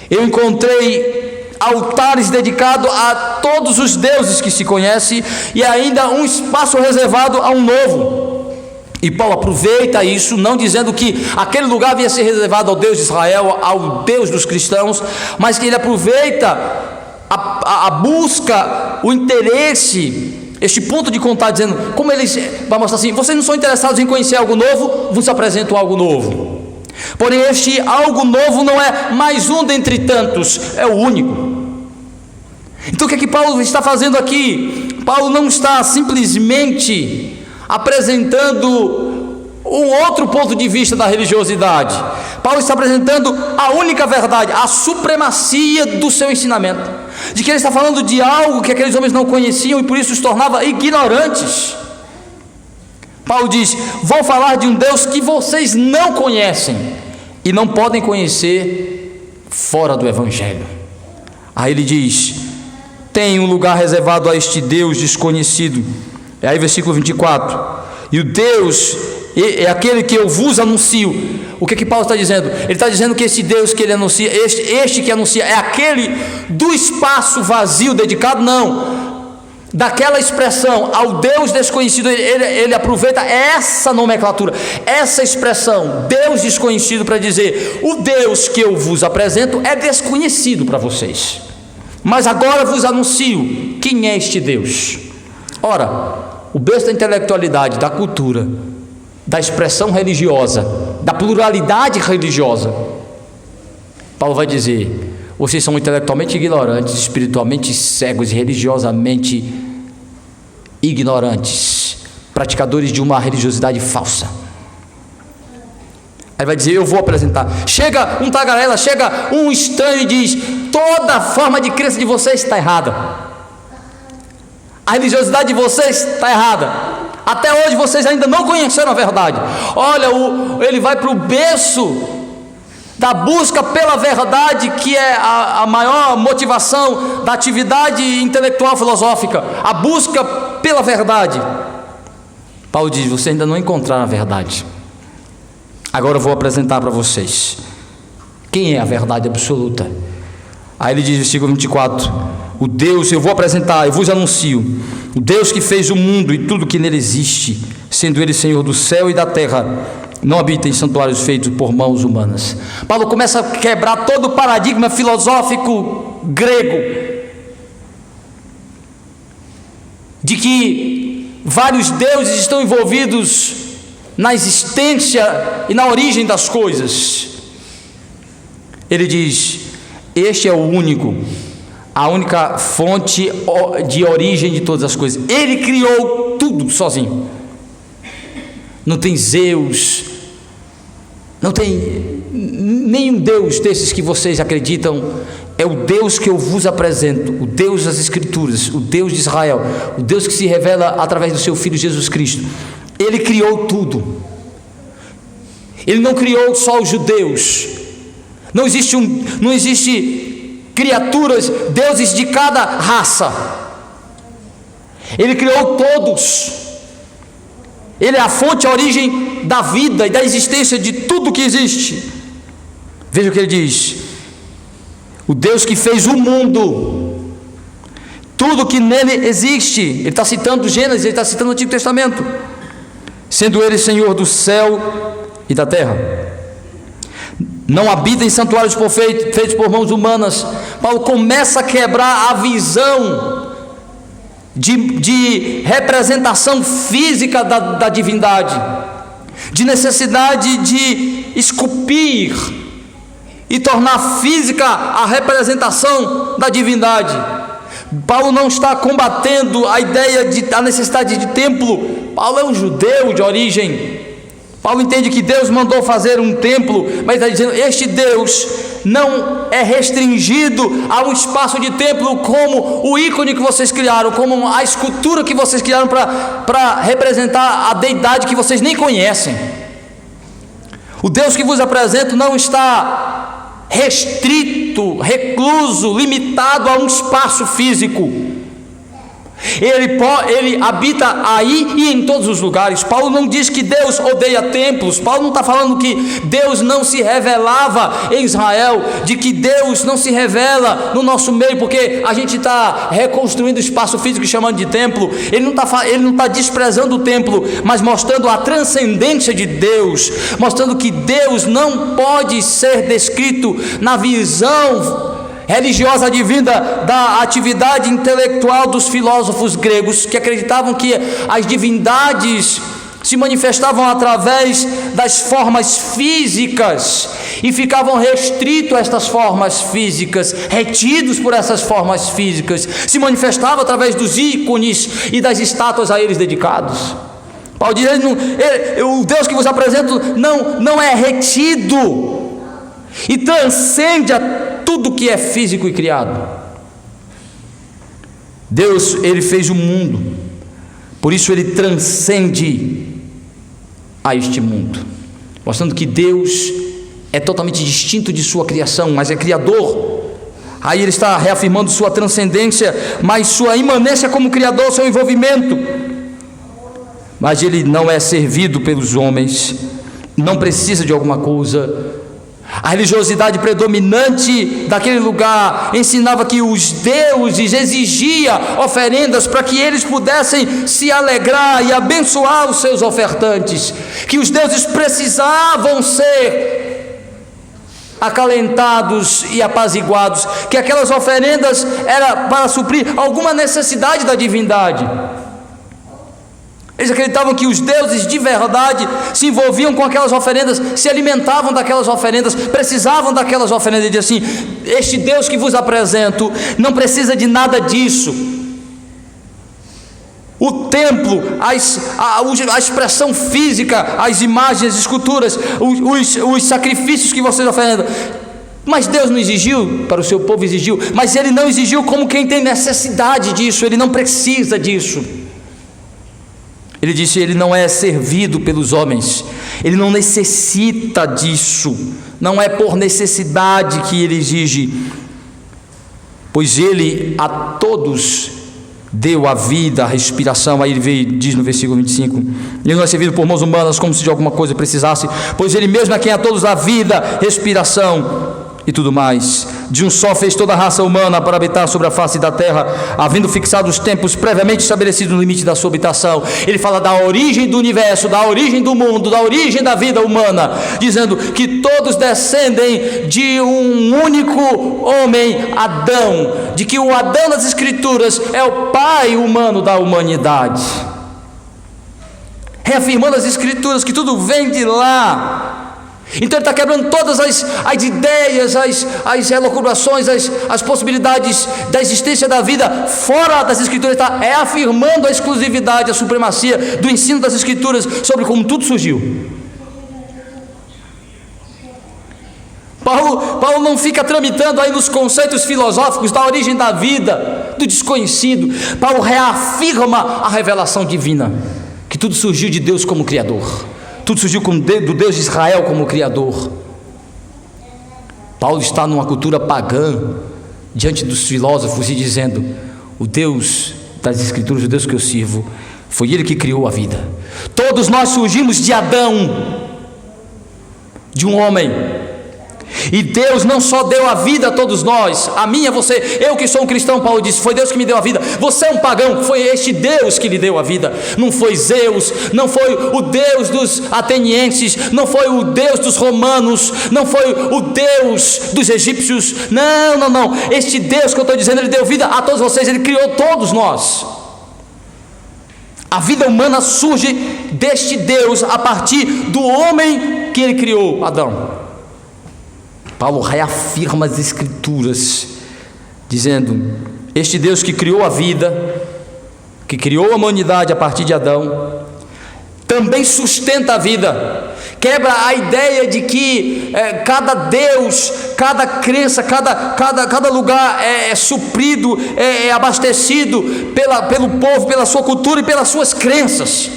eu encontrei altares dedicados a todos os deuses que se conhece, e ainda um espaço reservado a um novo. E Paulo aproveita isso, não dizendo que aquele lugar havia ser reservado ao Deus de Israel, ao Deus dos cristãos, mas que ele aproveita a busca, o interesse, este ponto de contato, dizendo, como eles vai mostrar assim: vocês não são interessados em conhecer algo novo, vos apresento algo novo. Porém este algo novo não é mais um dentre tantos, é o único. Então o que é que Paulo está fazendo aqui? Paulo não está simplesmente apresentando um outro ponto de vista da religiosidade. Paulo está apresentando a única verdade, a supremacia do seu ensinamento, de que ele está falando de algo que aqueles homens não conheciam e por isso os tornava ignorantes. Paulo diz: vou falar de um Deus que vocês não conhecem e não podem conhecer fora do Evangelho. Aí ele diz: tem um lugar reservado a este Deus desconhecido. É aí versículo 24: e o Deus é aquele que eu vos anuncio. O que Paulo está dizendo? Ele está dizendo que esse Deus que ele anuncia, este que anuncia, é aquele do espaço vazio dedicado? Não, daquela expressão ao Deus desconhecido. Ele aproveita essa nomenclatura, essa expressão, Deus desconhecido, para dizer: o Deus que eu vos apresento é desconhecido para vocês, mas agora vos anuncio quem é este Deus. Ora, o berço da intelectualidade, da cultura, da expressão religiosa, da pluralidade religiosa, Paulo vai dizer: vocês são intelectualmente ignorantes, espiritualmente cegos e religiosamente ignorantes, praticadores de uma religiosidade falsa. Aí vai dizer: eu vou apresentar. Chega um tagarela, chega um estranho e diz: toda forma de crença de vocês está errada, a religiosidade de vocês está errada. Até hoje vocês ainda não conheceram a verdade. Olha, ele vai para o berço da busca pela verdade, que é a maior motivação da atividade intelectual filosófica, a busca pela verdade. Paulo diz: vocês ainda não encontraram a verdade. Agora eu vou apresentar para vocês quem é a verdade absoluta. Aí ele diz, versículo 24: o Deus, eu vou apresentar, eu vos anuncio, o Deus que fez o mundo e tudo que nele existe, sendo ele Senhor do céu e da terra, não habita em santuários feitos por mãos humanas. Paulo começa a quebrar todo o paradigma filosófico grego, de que vários deuses estão envolvidos na existência e na origem das coisas. Ele diz: este é o único, a única fonte de origem de todas as coisas. Ele criou tudo sozinho. Não tem Zeus, não tem nenhum Deus desses que vocês acreditam. É o Deus que eu vos apresento, o Deus das Escrituras, o Deus de Israel, o Deus que se revela através do seu Filho Jesus Cristo. Ele criou tudo. Ele não criou só os judeus. Não existe criaturas, deuses de cada raça. Ele criou todos. Ele é a fonte, a origem da vida e da existência de tudo que existe. Veja o que ele diz: o Deus que fez o mundo, tudo que nele existe. Ele está citando Gênesis, ele está citando o Antigo Testamento. Sendo ele Senhor do céu e da terra, não habita em santuários feitos por mãos humanas. Paulo começa a quebrar a visão de representação física da divindade, de necessidade de esculpir e tornar física a representação da divindade. Paulo não está combatendo a ideia a necessidade de templo. Paulo é um judeu de origem. Paulo entende que Deus mandou fazer um templo, mas está dizendo: este Deus não é restringido a um espaço de templo como o ícone que vocês criaram, como a escultura que vocês criaram para representar a deidade que vocês nem conhecem. O Deus que vos apresento não está restrito, recluso, limitado a um espaço físico. Ele habita aí e em todos os lugares. Paulo não diz que Deus odeia templos. Paulo não está falando que Deus não se revelava em Israel, de que Deus não se revela no nosso meio porque a gente está reconstruindo o espaço físico e chamando de templo. Ele não está desprezando o templo, mas mostrando a transcendência de Deus, mostrando que Deus não pode ser descrito na visão religiosa advinda da atividade intelectual dos filósofos gregos, que acreditavam que as divindades se manifestavam através das formas físicas e ficavam restritos a estas formas físicas, retidos por essas formas físicas, se manifestavam através dos ícones e das estátuas a eles dedicados. Paulo diz: o Deus que vos apresento não é retido e transcende a tudo que é físico e criado. Deus, ele fez o mundo, por isso ele transcende a este mundo, mostrando que Deus é totalmente distinto de sua criação, mas é criador. Aí ele está reafirmando sua transcendência, mas sua imanência como criador, seu envolvimento. Mas ele não é servido pelos homens, não precisa de alguma coisa. A religiosidade predominante daquele lugar ensinava que os deuses exigiam oferendas para que eles pudessem se alegrar e abençoar os seus ofertantes, que os deuses precisavam ser acalentados e apaziguados, que aquelas oferendas eram para suprir alguma necessidade da divindade. Eles acreditavam que os deuses de verdade se envolviam com aquelas oferendas, se alimentavam daquelas oferendas, precisavam daquelas oferendas. Ele diz assim: este Deus que vos apresento não precisa de nada disso. O templo, a expressão física, as imagens, as esculturas, os sacrifícios que vocês oferecem, mas Deus não exigiu, para o seu povo exigiu, mas ele não exigiu como quem tem necessidade disso, ele não precisa disso. Ele disse: ele não é servido pelos homens, ele não necessita disso, não é por necessidade que ele exige, pois ele a todos deu a vida, a respiração. Aí ele diz no versículo 25: ele não é servido por mãos humanas como se de alguma coisa precisasse, pois ele mesmo é quem a todos dá vida, respiração e tudo mais. De um só fez toda a raça humana para habitar sobre a face da terra, havendo fixado os tempos previamente estabelecidos no limite da sua habitação. Ele fala da origem do universo, da origem do mundo, da origem da vida humana, dizendo que todos descendem de um único homem, Adão, de que o Adão das Escrituras é o pai humano da humanidade, reafirmando as Escrituras que tudo vem de lá. Então ele está quebrando todas as ideias, as elucubrações, as possibilidades da existência da vida fora das Escrituras. Está reafirmando a exclusividade, a supremacia do ensino das Escrituras sobre como tudo surgiu. Paulo não fica tramitando aí nos conceitos filosóficos da origem da vida, do desconhecido. Paulo reafirma a revelação divina, que tudo surgiu de Deus como Criador, tudo surgiu do Deus de Israel como Criador. Paulo está numa cultura pagã, diante dos filósofos, e dizendo: o Deus das Escrituras, o Deus que eu sirvo, foi Ele que criou a vida. Todos nós surgimos de Adão, de um homem. E Deus não só deu a vida a todos nós, a mim, a você, eu que sou um cristão, Paulo disse, foi Deus que me deu a vida. Você é um pagão, foi este Deus que lhe deu a vida. Não foi Zeus, não foi o Deus dos atenienses, não foi o Deus dos romanos, não foi o Deus dos egípcios. Não, este Deus que eu estou dizendo, Ele deu vida a todos vocês, Ele criou todos nós. A vida humana surge deste Deus a partir do homem que Ele criou, Adão. Paulo reafirma as Escrituras, dizendo: este Deus que criou a vida, que criou a humanidade a partir de Adão, também sustenta a vida. Quebra a ideia de que cada Deus, cada crença, cada lugar é suprido, é abastecido pelo povo, pela sua cultura e pelas suas crenças.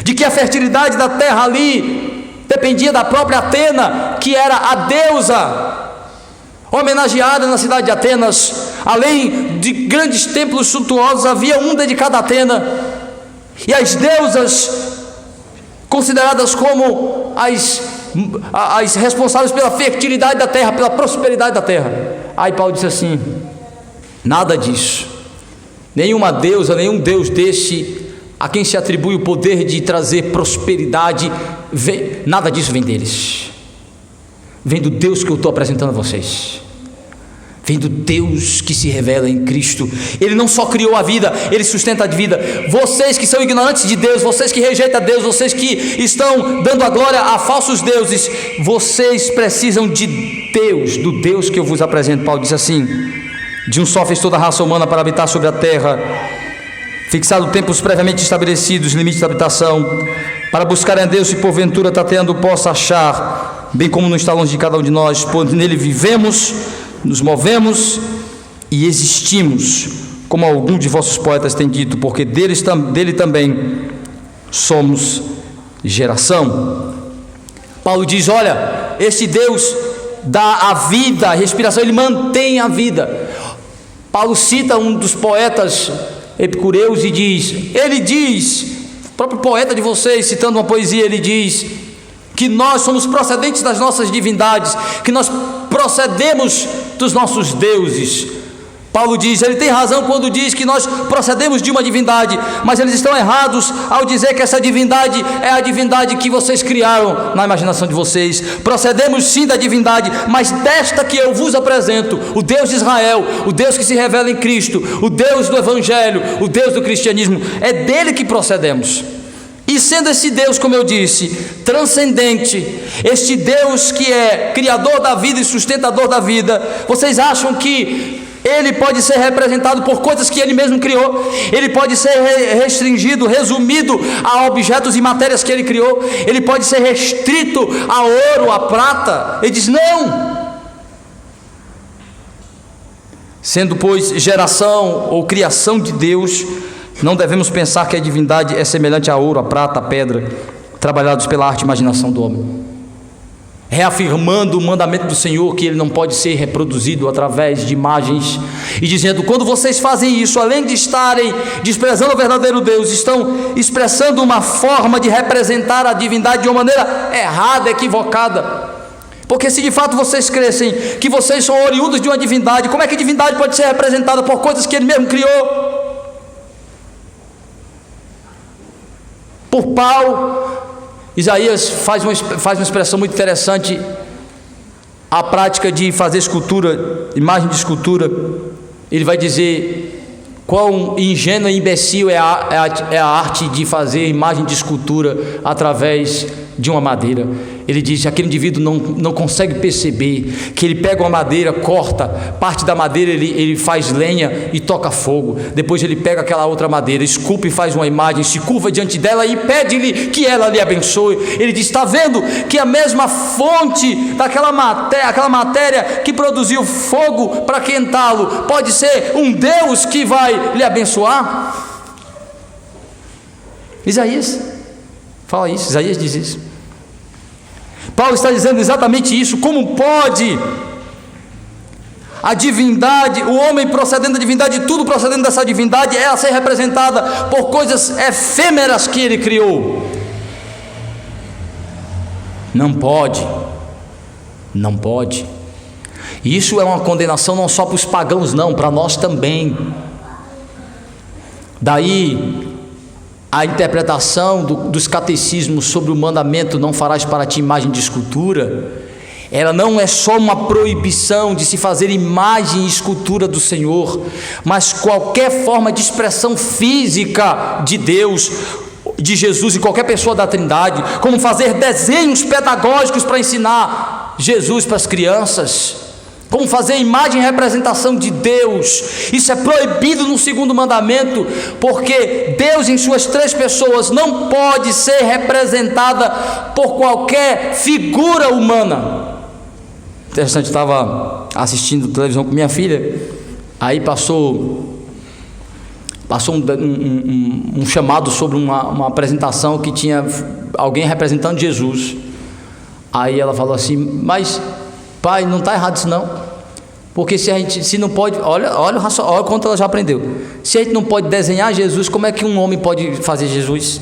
De que a fertilidade da terra ali dependia da própria Atena, que era a deusa homenageada na cidade de Atenas. Além de grandes templos suntuosos, havia um dedicado a Atena, e as deusas consideradas como as responsáveis pela fertilidade da terra, pela prosperidade da terra. Aí Paulo disse assim: nada disso, nenhuma deusa, nenhum deus desse a quem se atribui o poder de trazer prosperidade, nada disso vem deles. Vem do Deus que eu estou apresentando a vocês. Vem do Deus que se revela em Cristo. Ele não só criou a vida, Ele sustenta a vida. Vocês que são ignorantes de Deus, vocês que rejeitam a Deus, vocês que estão dando a glória a falsos deuses, vocês precisam de Deus, do Deus que eu vos apresento. Paulo diz assim: de um só fez toda a raça humana para habitar sobre a terra, fixado tempos previamente estabelecidos, limites de habitação, para buscarem a Deus, se porventura tateando possa achar, bem como não está longe de cada um de nós, pois nele vivemos, nos movemos e existimos, como algum de vossos poetas tem dito, porque dele também somos geração. Paulo diz: olha, esse Deus dá a vida, a respiração, Ele mantém a vida. Paulo cita um dos poetas epicureus e ele diz, o próprio poeta de vocês, citando uma poesia, ele diz que nós somos procedentes das nossas divindades, que nós procedemos dos nossos deuses. Paulo diz, ele tem razão quando diz que nós procedemos de uma divindade, mas eles estão errados ao dizer que essa divindade é a divindade que vocês criaram na imaginação de vocês. Procedemos sim da divindade, mas desta que eu vos apresento, o Deus de Israel, o Deus que se revela em Cristo, o Deus do Evangelho, o Deus do cristianismo, é dele que procedemos. E sendo esse Deus, como eu disse, transcendente, este Deus que é criador da vida e sustentador da vida, vocês acham que Ele pode ser representado por coisas que Ele mesmo criou? Ele pode ser restringido, resumido a objetos e matérias que Ele criou? Ele pode ser restrito a ouro, a prata? Ele diz não. Sendo, pois, geração ou criação de Deus, não devemos pensar que a divindade é semelhante a ouro, a prata, a pedra, trabalhados pela arte e imaginação do homem. Reafirmando o mandamento do Senhor, que ele não pode ser reproduzido através de imagens, e dizendo, quando vocês fazem isso, além de estarem desprezando o verdadeiro Deus, estão expressando uma forma de representar a divindade de uma maneira errada, equivocada. Porque se de fato vocês crescem que vocês são oriundos de uma divindade, como é que a divindade pode ser representada por coisas que ele mesmo criou? Por pau. Isaías faz uma expressão muito interessante, a prática de fazer escultura, imagem de escultura. Ele vai dizer quão ingênua e imbecil é a arte de fazer imagem de escultura através de uma madeira. ele diz que aquele indivíduo não consegue perceber que ele pega uma madeira, corta parte da madeira, ele faz lenha e toca fogo. Depois ele pega aquela outra madeira, esculpe e faz uma imagem, se curva diante dela e pede-lhe que ela lhe abençoe. Ele diz: está vendo que a mesma fonte daquela matéria, aquela matéria que produziu fogo para quentá-lo, pode ser um Deus que vai lhe abençoar? Isaías fala isso, Isaías diz isso. Paulo está dizendo exatamente isso. Como pode a divindade, o homem procedendo da divindade, tudo procedendo dessa divindade, ela ser representada por coisas efêmeras que ele criou? Não pode, não pode. Isso é uma condenação não só para os pagãos, não, para nós também. Daí a interpretação dos catecismos sobre o mandamento: não farás para ti imagem de escultura, ela não é só uma proibição de se fazer imagem e escultura do Senhor, mas qualquer forma de expressão física de Deus, de Jesus e qualquer pessoa da Trindade, como fazer desenhos pedagógicos para ensinar Jesus para as crianças, como fazer imagem e representação de Deus. Isso é proibido no segundo mandamento, porque Deus em suas três pessoas não pode ser representada por qualquer figura humana. Interessante, eu estava assistindo televisão com minha filha, aí passou um chamado sobre uma apresentação que tinha alguém representando Jesus. Aí ela falou assim: mas pai, não está errado isso não, porque se não pode, olha quanto ela já aprendeu, se a gente não pode desenhar Jesus, como é que um homem pode fazer Jesus?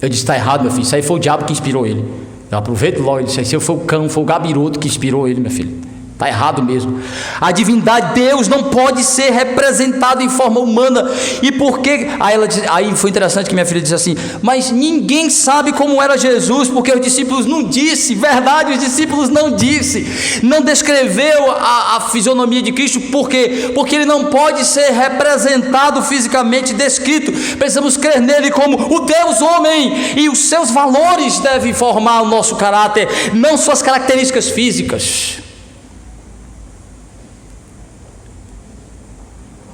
Eu disse: está errado, meu filho, isso aí foi o diabo que inspirou ele. Eu aproveito logo e disse: isso aí foi o cão, foi o gabiroto que inspirou ele, meu filho. Está errado mesmo. A divindade, Deus, não pode ser representado em forma humana. E por que? Aí foi interessante que minha filha disse assim: mas ninguém sabe como era Jesus, porque os discípulos não disse. Verdade, os discípulos não disse, não descreveu a fisionomia de Cristo. Por quê? Porque ele não pode ser representado fisicamente, descrito. Precisamos crer nele como o Deus homem, e os seus valores devem formar o nosso caráter, não suas características físicas.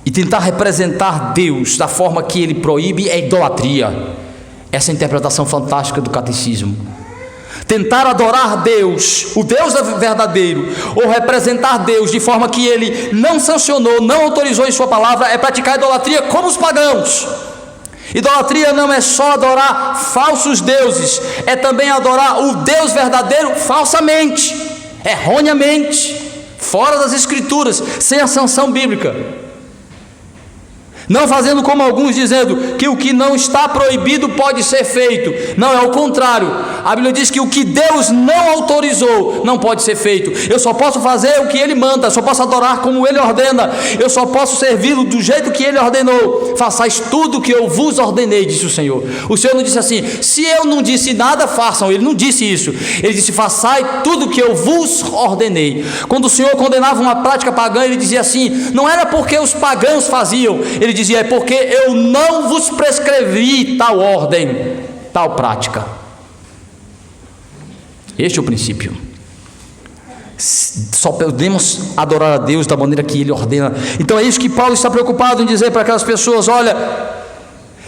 E tentar representar Deus da forma que ele proíbe é idolatria. Essa é a interpretação fantástica do catecismo. Tentar adorar Deus, o Deus verdadeiro, ou representar Deus de forma que ele não sancionou, não autorizou em sua palavra, é praticar idolatria como os pagãos. Idolatria não é só adorar falsos deuses, é também adorar o Deus verdadeiro falsamente, erroneamente, fora das escrituras, sem a sanção bíblica. Não fazendo como alguns, dizendo que o que não está proibido pode ser feito. Não, é o contrário. A Bíblia diz que o que Deus não autorizou não pode ser feito. Eu só posso fazer o que Ele manda, só posso adorar como Ele ordena, eu só posso servi-lo do jeito que Ele ordenou. Façais tudo o que eu vos ordenei, disse o Senhor. O Senhor não disse assim: se eu não disse nada, façam. Ele não disse isso. Ele disse: façai tudo o que eu vos ordenei. Quando o Senhor condenava uma prática pagã, Ele dizia assim: não era porque os pagãos faziam, Ele dizia: é porque eu não vos prescrevi tal ordem, tal prática. Este é o princípio. Só podemos adorar a Deus da maneira que Ele ordena. Então é isso que Paulo está preocupado em dizer para aquelas pessoas: olha,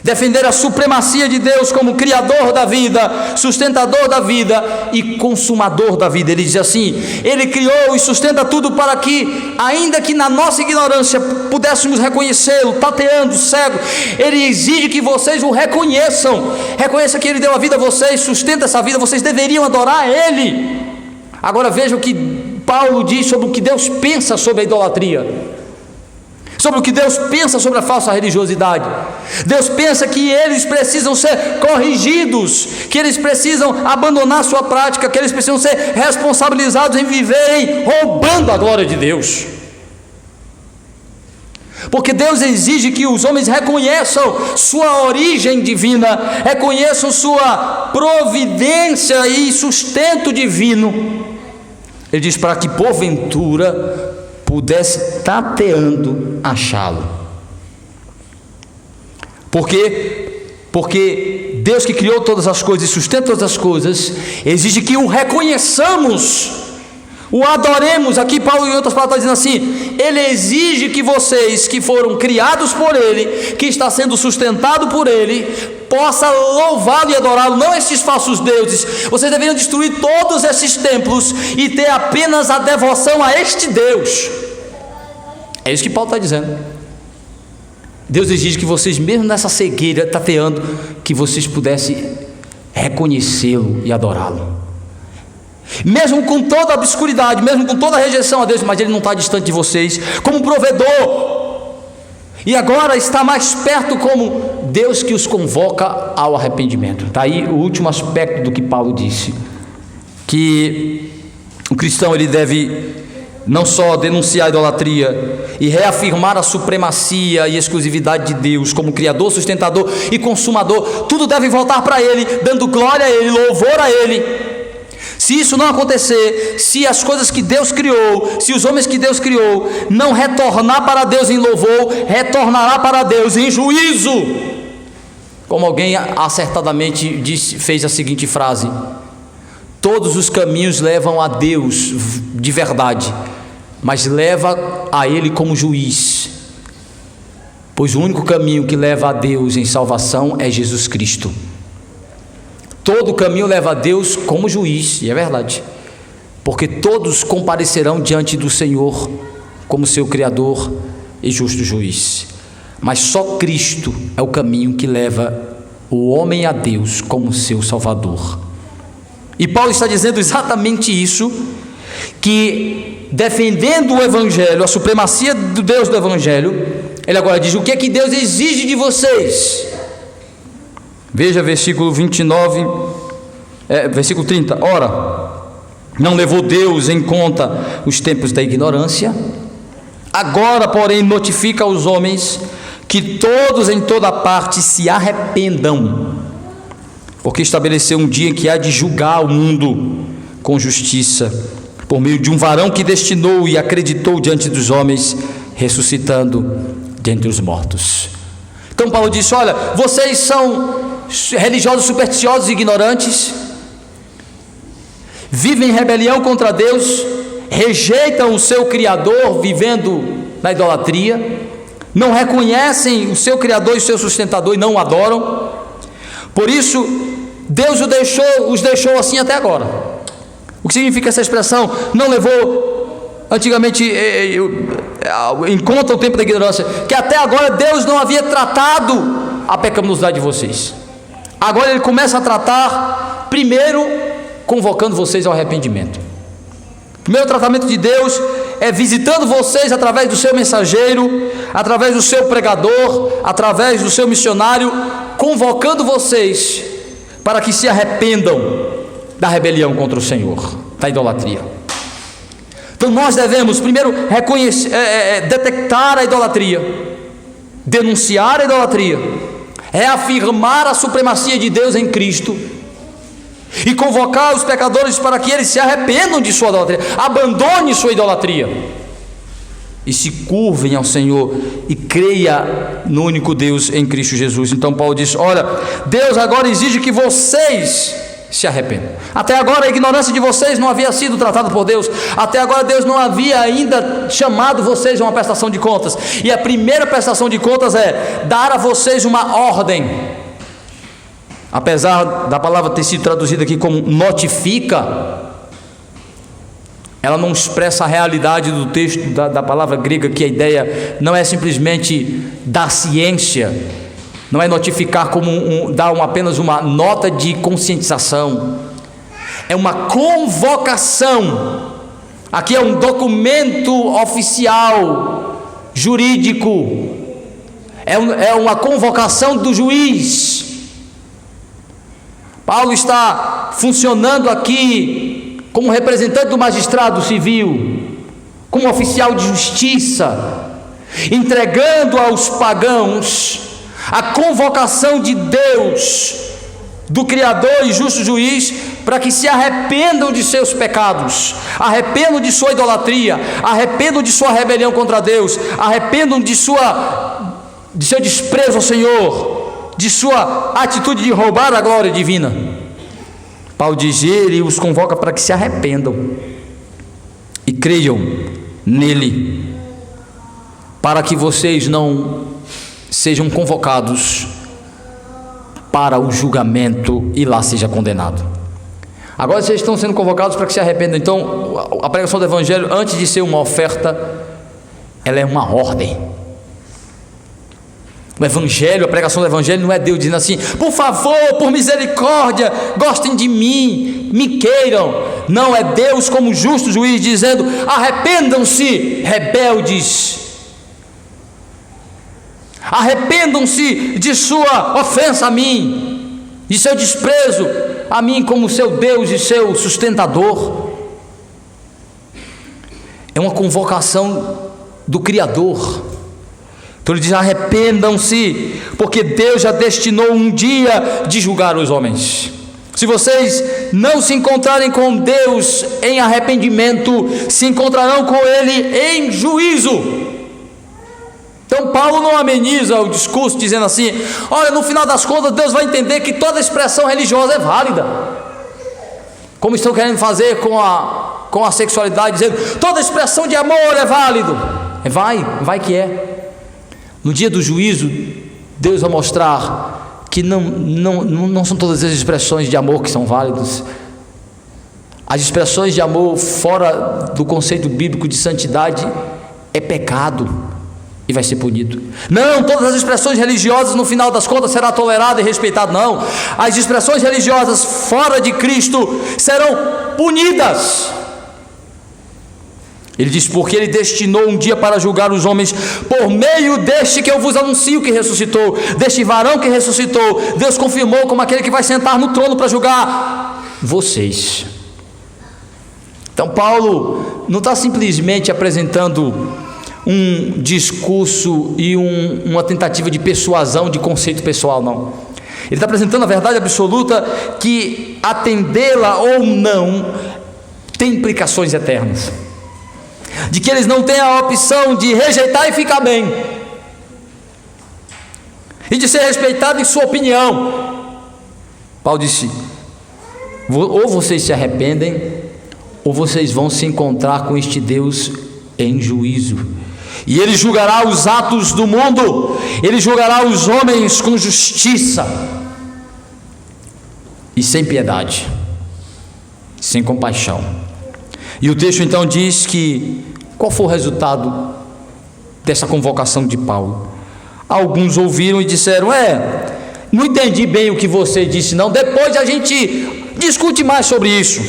defender a supremacia de Deus como Criador da vida, sustentador da vida e consumador da vida. Ele diz assim: Ele criou e sustenta tudo para que, ainda que na nossa ignorância pudéssemos reconhecê-lo, tateando, cego, Ele exige que vocês o reconheçam. Reconheça que Ele deu a vida a vocês, sustenta essa vida, vocês deveriam adorar Ele. Agora veja o que Paulo diz sobre o que Deus pensa sobre a idolatria, sobre o que Deus pensa sobre a falsa religiosidade. Deus pensa que eles precisam ser corrigidos, que eles precisam abandonar sua prática, que eles precisam ser responsabilizados em viverem roubando a glória de Deus. Porque Deus exige que os homens reconheçam sua origem divina, reconheçam sua providência e sustento divino. Ele diz: para que porventura pudesse, tateando, achá-lo. Por quê? Porque Deus, que criou todas as coisas e sustenta todas as coisas, exige que o reconheçamos, o adoremos. Aqui Paulo, em outras palavras, está dizendo assim: Ele exige que vocês, que foram criados por Ele, que está sendo sustentado por Ele, possa louvá-lo e adorá-lo, não esses falsos deuses. Vocês deveriam destruir todos esses templos e ter apenas a devoção a este Deus. É isso que Paulo está dizendo. Deus exige que vocês, mesmo nessa cegueira tateando, que vocês pudessem reconhecê-lo e adorá-lo, mesmo com toda a obscuridade, mesmo com toda a rejeição a Deus. Mas Ele não está distante de vocês como provedor, e agora está mais perto como Deus que os convoca ao arrependimento. Está aí o último aspecto do que Paulo disse, que o cristão, ele deve não só denunciar a idolatria e reafirmar a supremacia e exclusividade de Deus como Criador, sustentador e consumador. Tudo deve voltar para Ele, dando glória a Ele, louvor a Ele. Se isso não acontecer, se as coisas que Deus criou, se os homens que Deus criou não retornar para Deus em louvor, retornará para Deus em juízo. Como alguém acertadamente fez a seguinte frase: todos os caminhos levam a Deus de verdade, mas leva a Ele como juiz, pois o único caminho que leva a Deus em salvação é Jesus Cristo. Todo caminho leva a Deus como juiz, e é verdade, porque todos comparecerão diante do Senhor como seu Criador e justo juiz, mas só Cristo é o caminho que leva o homem a Deus como seu Salvador. E Paulo está dizendo exatamente isso, que defendendo o Evangelho, a supremacia do Deus do Evangelho, ele agora diz: o que é que Deus exige de vocês? Veja versículo 29, versículo 30. Ora, não levou Deus em conta os tempos da ignorância, agora, porém, notifica aos homens que todos em toda parte se arrependam, porque estabeleceu um dia em que há de julgar o mundo com justiça, por meio de um varão que destinou e acreditou diante dos homens, ressuscitando dentre os mortos. Então Paulo disse: olha, vocês são religiosos supersticiosos e ignorantes, vivem em rebelião contra Deus, rejeitam o seu Criador, vivendo na idolatria, não reconhecem o seu Criador e o seu sustentador e não o adoram. Por isso Deus os deixou assim até agora. O que significa essa expressão? Não levou antigamente em conta o tempo da ignorância, que até agora Deus não havia tratado a pecaminosidade de vocês. Agora Ele começa a tratar, primeiro convocando vocês ao arrependimento. O primeiro tratamento de Deus é visitando vocês através do seu mensageiro, através do seu pregador, através do seu missionário, convocando vocês para que se arrependam da rebelião contra o Senhor, da idolatria. Então nós devemos primeiro detectar a idolatria, denunciar a idolatria, reafirmar a supremacia de Deus em Cristo e convocar os pecadores para que eles se arrependam de sua idolatria, abandonem sua idolatria e se curvem ao Senhor e creia no único Deus em Cristo Jesus. Então Paulo diz: olha, Deus agora exige que vocês se arrependam. Até agora a ignorância de vocês não havia sido tratada por Deus. Até agora Deus não havia ainda chamado vocês a uma prestação de contas. E a primeira prestação de contas é dar a vocês uma ordem. Apesar da palavra ter sido traduzida aqui como notifica, ela não expressa a realidade do texto da palavra grega, que a ideia não é simplesmente dar ciência, não é notificar como dar apenas uma nota de conscientização, é uma convocação. Aqui é um documento oficial, jurídico, é uma convocação do juiz. Paulo está funcionando aqui como representante do magistrado civil, como oficial de justiça, entregando aos pagãos a convocação de Deus, do Criador e justo juiz, para que se arrependam de seus pecados, arrependam de sua idolatria, arrependam de sua rebelião contra Deus, arrependam de seu desprezo ao Senhor, de sua atitude de roubar a glória divina. Paulo diz: ele os convoca para que se arrependam e creiam nele, para que vocês não sejam convocados para o julgamento e lá seja condenado. Agora vocês estão sendo convocados para que se arrependam. Então a pregação do evangelho, antes de ser uma oferta, ela é uma ordem. O evangelho, a pregação do evangelho não é Deus dizendo assim: por favor, por misericórdia, gostem de mim, me queiram. Não, é Deus como justo juiz dizendo: arrependam-se, rebeldes, arrependam-se de sua ofensa a mim, de seu desprezo a mim como seu Deus e seu sustentador. É uma convocação do Criador. Então ele diz: arrependam-se, porque Deus já destinou um dia de julgar os homens. Se vocês não se encontrarem com Deus em arrependimento, se encontrarão com Ele em juízo. Então Paulo não ameniza o discurso dizendo assim: olha, no final das contas Deus vai entender que toda expressão religiosa é válida, como estão querendo fazer com a sexualidade, dizendo toda expressão de amor é válido. Vai que é. No dia do juízo, Deus vai mostrar que não são todas as expressões de amor que são válidas. As expressões de amor fora do conceito bíblico de santidade é pecado e vai ser punido. Não, todas as expressões religiosas no final das contas será tolerada e respeitada. Não, as expressões religiosas fora de Cristo serão punidas. Ele diz: porque ele destinou um dia para julgar os homens por meio deste que eu vos anuncio, que ressuscitou, deste varão que ressuscitou. Deus confirmou como aquele que vai sentar no trono para julgar vocês. Então Paulo não está simplesmente apresentando um discurso e uma tentativa de persuasão de conceito pessoal, não. Ele está apresentando a verdade absoluta, que atendê-la ou não tem implicações eternas, de que eles não têm a opção de rejeitar e ficar bem, e de ser respeitado em sua opinião. Paulo disse: ou vocês se arrependem, ou vocês vão se encontrar com este Deus em juízo, e ele julgará os atos do mundo, ele julgará os homens com justiça e sem piedade, sem compaixão. E o texto então diz que qual foi o resultado dessa convocação de Paulo? Alguns ouviram e disseram: não entendi bem o que você disse não, depois a gente discute mais sobre isso.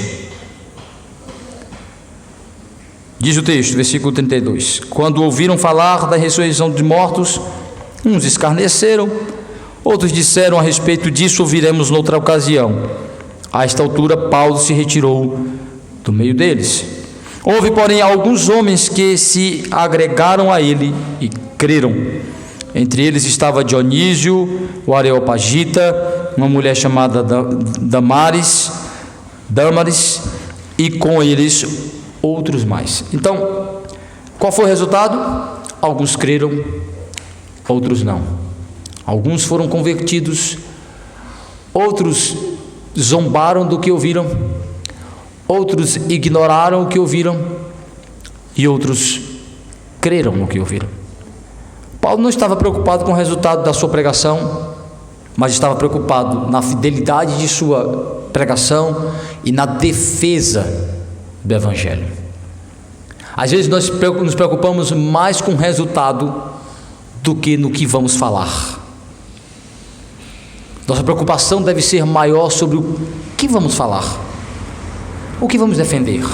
Diz o texto, versículo 32: quando ouviram falar da ressurreição dos mortos, uns escarneceram, outros disseram: a respeito disso ouviremos noutra ocasião. A esta altura Paulo se retirou do meio deles. Houve, porém, alguns homens que se agregaram a ele e creram. Entre eles estava Dionísio, o Areopagita, uma mulher chamada Damaris, e com eles outros mais. Então, qual foi o resultado? Alguns creram, outros não. Alguns foram convertidos, outros zombaram do que ouviram, outros ignoraram o que ouviram e outros creram no que ouviram. Paulo não estava preocupado com o resultado da sua pregação, mas estava preocupado na fidelidade de sua pregação e na defesa do evangelho. Às vezes nós nos preocupamos mais com o resultado do que no que vamos falar. Nossa preocupação deve ser maior sobre o que vamos falar, o que vamos defender.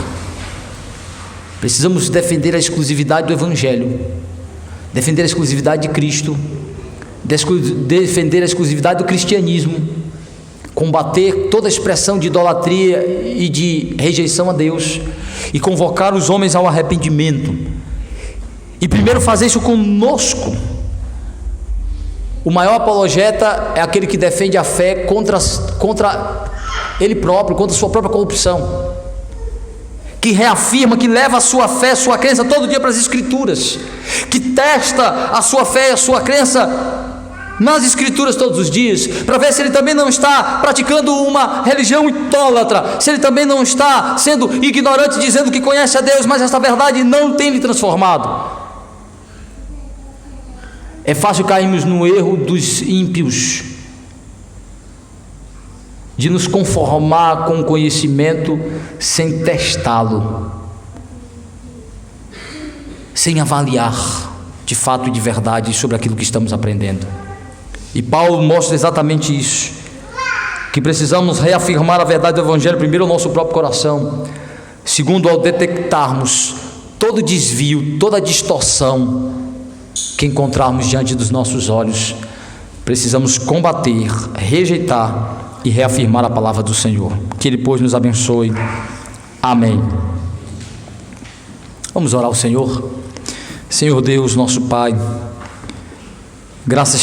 Precisamos defender a exclusividade do evangelho, defender a exclusividade de Cristo, defender a exclusividade do cristianismo, combater toda expressão de idolatria e de rejeição a Deus, e convocar os homens ao arrependimento. E primeiro fazer isso conosco. O maior apologeta é aquele que defende a fé contra ele próprio, contra a sua própria corrupção, que reafirma, que leva a sua fé, a sua crença todo dia para as Escrituras, que testa a sua fé e a sua crença nas Escrituras todos os dias, para ver se ele também não está praticando uma religião idólatra, se ele também não está sendo ignorante, dizendo que conhece a Deus, mas essa verdade não tem lhe transformado. É fácil cairmos no erro dos ímpios, de nos conformar com o conhecimento sem testá-lo, sem avaliar de fato e de verdade sobre aquilo que estamos aprendendo. E Paulo mostra exatamente isso, que precisamos reafirmar a verdade do Evangelho, primeiro ao nosso próprio coração, segundo ao detectarmos todo desvio, toda distorção que encontrarmos diante dos nossos olhos, precisamos combater, rejeitar e reafirmar a palavra do Senhor. Que Ele, pois, nos abençoe. Amém. Vamos orar ao Senhor. Senhor Deus, nosso Pai, graças